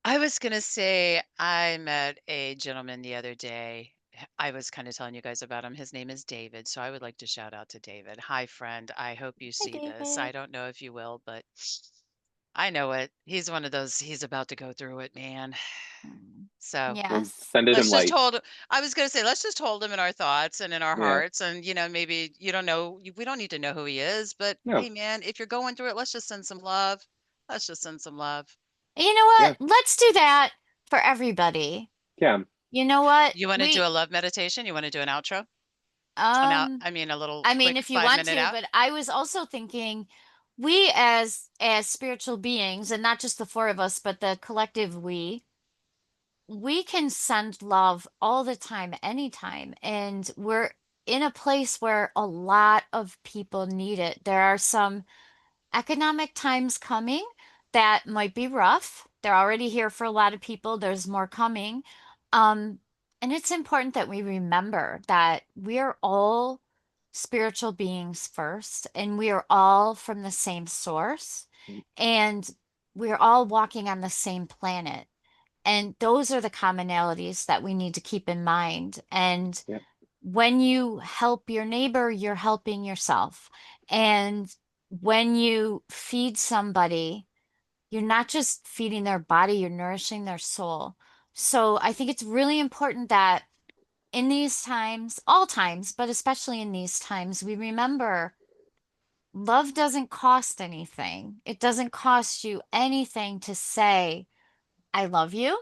I was going to say, I met a gentleman the other day. I was kind of telling you guys about him. His name is David. So I would like to shout out to David. Hi, friend. I hope you Hi, see this. I David. don't know if you will, but I know it. He's one of those, he's about to go through it, man. So Well, Yes. send it in let's just light. hold, I was going to say, let's just hold him in our thoughts and in our Yeah. hearts. And, maybe you don't know, we don't need to know who he is, but No. hey, man, if you're going through it, let's just send some love. Let's just send some love. You know Yeah. what? Let's do that for everybody. Yeah. You know what? You want to do a love meditation? You want to do an outro? Um, I mean, a little I mean, quick if you want 5-minute to, out? but I was also thinking we as spiritual beings, and not just the four of us, but the collective we can send love all the time, anytime. And we're in a place where a lot of people need it. There are some economic times coming that might be rough. They're already here for a lot of people. There's more coming. Um, and it's important that we remember that we are all spiritual beings first, and we are all from the same source. And we're all walking on the same planet. And those are the commonalities that we need to keep in mind. And Yep. when you help your neighbor, you're helping yourself. And when you feed somebody, you're not just feeding their body, you're nourishing their soul. So I think it's really important that in these times, all times, but especially in these times, we remember love doesn't cost anything. It doesn't cost you anything to say, I love you,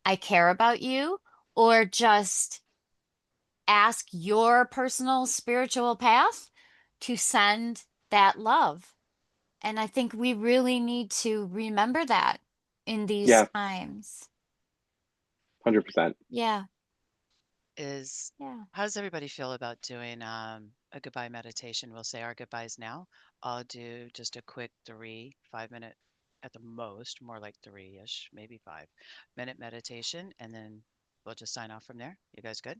I care about you, or just ask your personal spiritual path to send that love. And I think we really need to remember that in these Yeah, times. 100%. Yeah, Is yeah. how does everybody feel about doing a goodbye meditation? We'll say our goodbyes now. I'll do just a quick 3, 5 minute at the most, more like 3-ish, maybe 5 minute meditation, and then we'll just sign off from there. You guys good?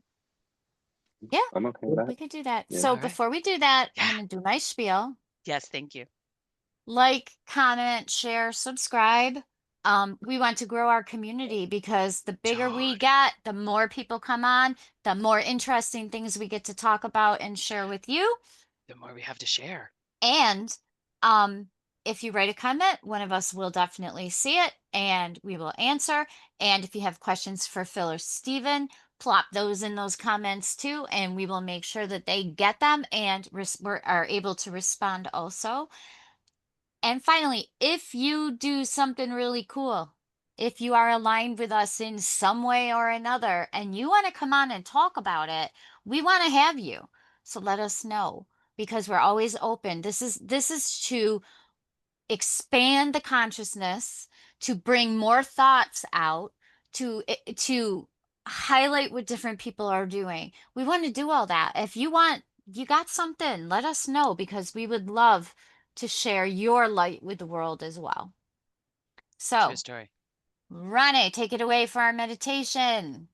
Yeah, I'm okay with we that. could do that. Yeah. So All right. before we do that, I'm Yeah. going to do my spiel. Yes, thank you. Like, comment, share, subscribe. We want to grow our community because the bigger we Totally. get, the more people come on, the more interesting things we get to talk about and share with you. The more we have to share. And um, if you write a comment, one of us will definitely see it and we will answer. And if you have questions for Phil or Steven, plop those in those comments too, and we will make sure that they get them and are able to respond also. And finally, if you do something really cool, if you are aligned with us in some way or another and you want to come on and talk about it, we want to have you. So let us know because we're always open. This is to expand the consciousness, to bring more thoughts out, to highlight what different people are doing. We want to do all that. If you got something, let us know because we would love to share your light with the world as well. True So, story. Rhoni, take it away for our meditation.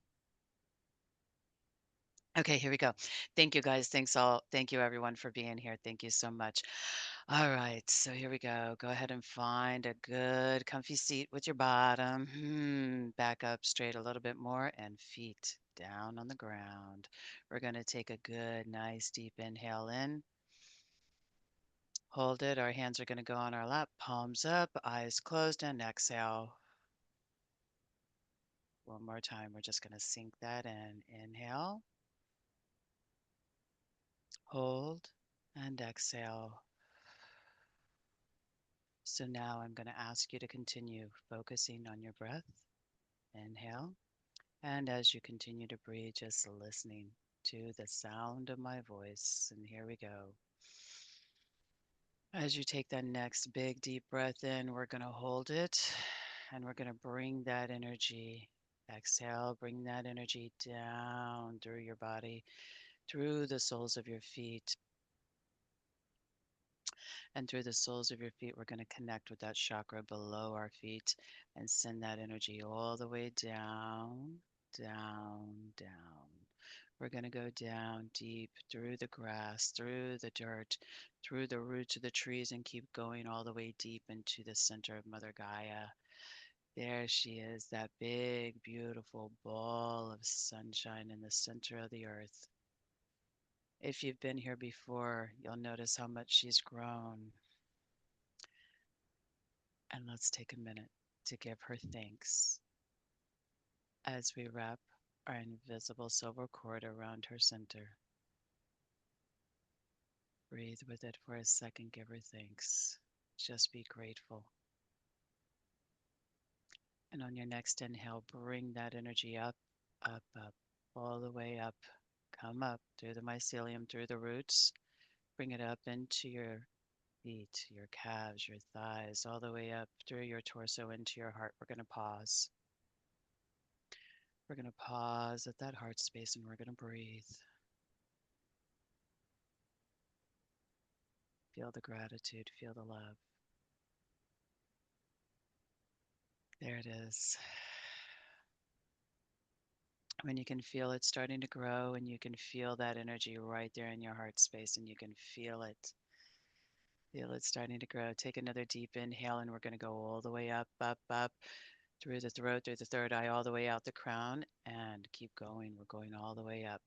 Okay, here we go. Thank you guys. Thank you everyone for being here. Thank you so much. All right, so here we go. Go ahead and find a good comfy seat with your bottom. Back up straight a little bit more and feet down on the ground. We're going to take a good, nice, deep inhale in. Hold it. Our hands are going to go on our lap, palms up, eyes closed, and exhale. One more time. We're just going to sink that in. Inhale, hold, and exhale. So now I'm going to ask you to continue focusing on your breath. Inhale. And as you continue to breathe, just listening to the sound of my voice. And here we go. As you take that next big deep breath in, we're going to hold it and we're going to bring that energy. Exhale, bring that energy down through your body, through the soles of your feet. And through the soles of your feet, we're going to connect with that chakra below our feet and send that energy all the way down, down, down. We're going to go down deep through the grass, through the dirt, through the roots of the trees, and keep going all the way deep into the center of Mother Gaia. There she is, that big, beautiful ball of sunshine in the center of the earth. If you've been here before, you'll notice how much she's grown. And let's take a minute to give her thanks as we wrap our invisible silver cord around her center. Breathe with it for a second, give her thanks. Just be grateful. And on your next inhale, bring that energy up, up, up, all the way up. Come up through the mycelium, through the roots. Bring it up into your feet, your calves, your thighs, all the way up through your torso into your heart. We're going to pause. We're going to pause at that heart space and we're going to breathe. Feel the gratitude, feel the love. There it is. When you can feel it starting to grow and you can feel that energy right there in your heart space and you can feel it Feel it starting to grow. Take another deep inhale, and we're going to go all the way up, up, up through the throat, through the third eye, all the way out the crown, and keep going. We're going all the way up.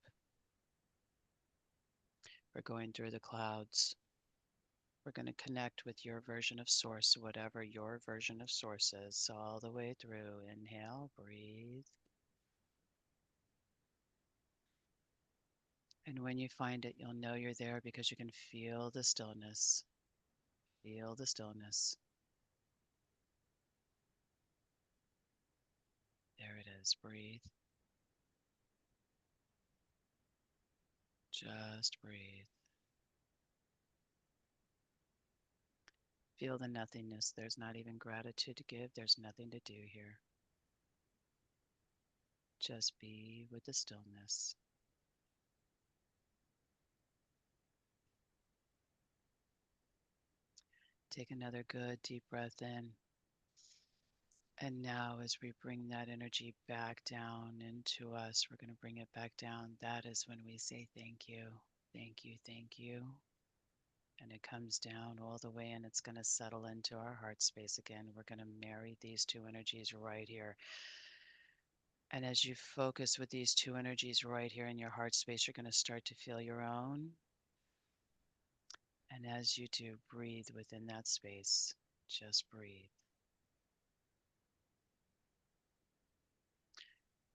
We're going through the clouds. We're going to connect with your version of source, whatever your version of source is. So all the way through. Inhale, breathe. And when you find it, you'll know you're there because you can feel the stillness. Feel the stillness. There it is. Breathe. Just breathe. Feel the nothingness. There's not even gratitude to give. There's nothing to do here. Just be with the stillness. Take another good deep breath in. And now as we bring that energy back down into us, we're going to bring it back down. That is when we say thank you, thank you, thank you. And it comes down all the way and it's going to settle into our heart space again. We're going to marry these two energies right here. And as you focus with these two energies right here in your heart space, you're going to start to feel your own. And as you do, breathe within that space. Just breathe.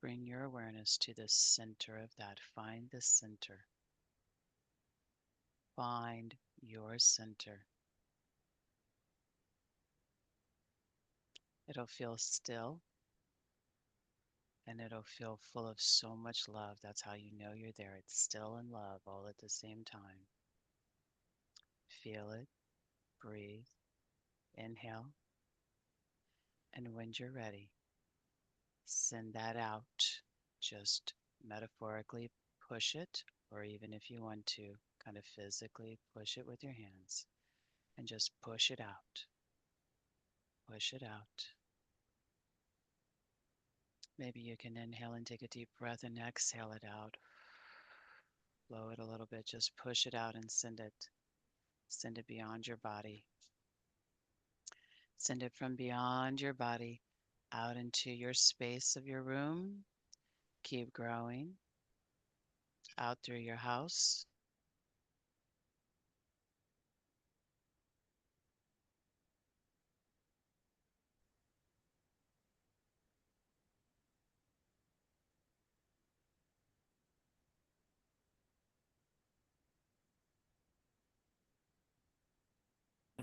Bring your awareness to the center of that. Find the center. Find your center. It'll feel still and it'll feel full of so much love. That's how you know you're there. It's still in love all at the same time. Feel it. Breathe. Inhale. And when you're ready, send that out. Just metaphorically push it, or even if you want to, kind of physically push it with your hands and just push it out. Push it out. Maybe you can inhale and take a deep breath and exhale it out. Blow it a little bit. Just push it out and send it. Send it beyond your body. Send it from beyond your body out into your space of your room. Keep growing out through your house.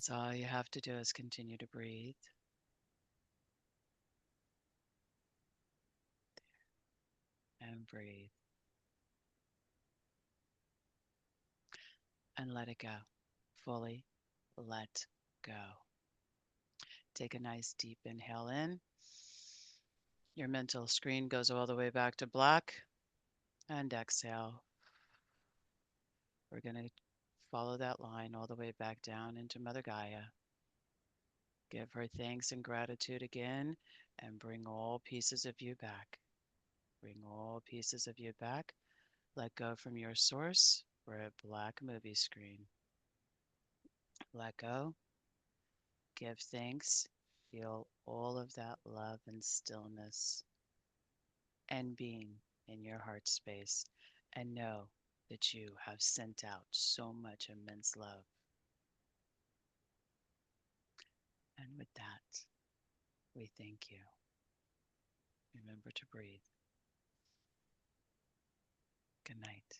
That's all you have to do is continue to breathe. And breathe. And let it go. Fully let go. Take a nice deep inhale in. Your mental screen goes all the way back to black. And exhale. We're going to follow that line all the way back down into Mother Gaia. Give her thanks and gratitude again and bring all pieces of you back. Bring all pieces of you back. Let go from your source. We're at black movie screen. Let go. Give thanks. Feel all of that love and stillness and being in your heart space. And know that you have sent out so much immense love. And with that, we thank you. Remember to breathe. Good night.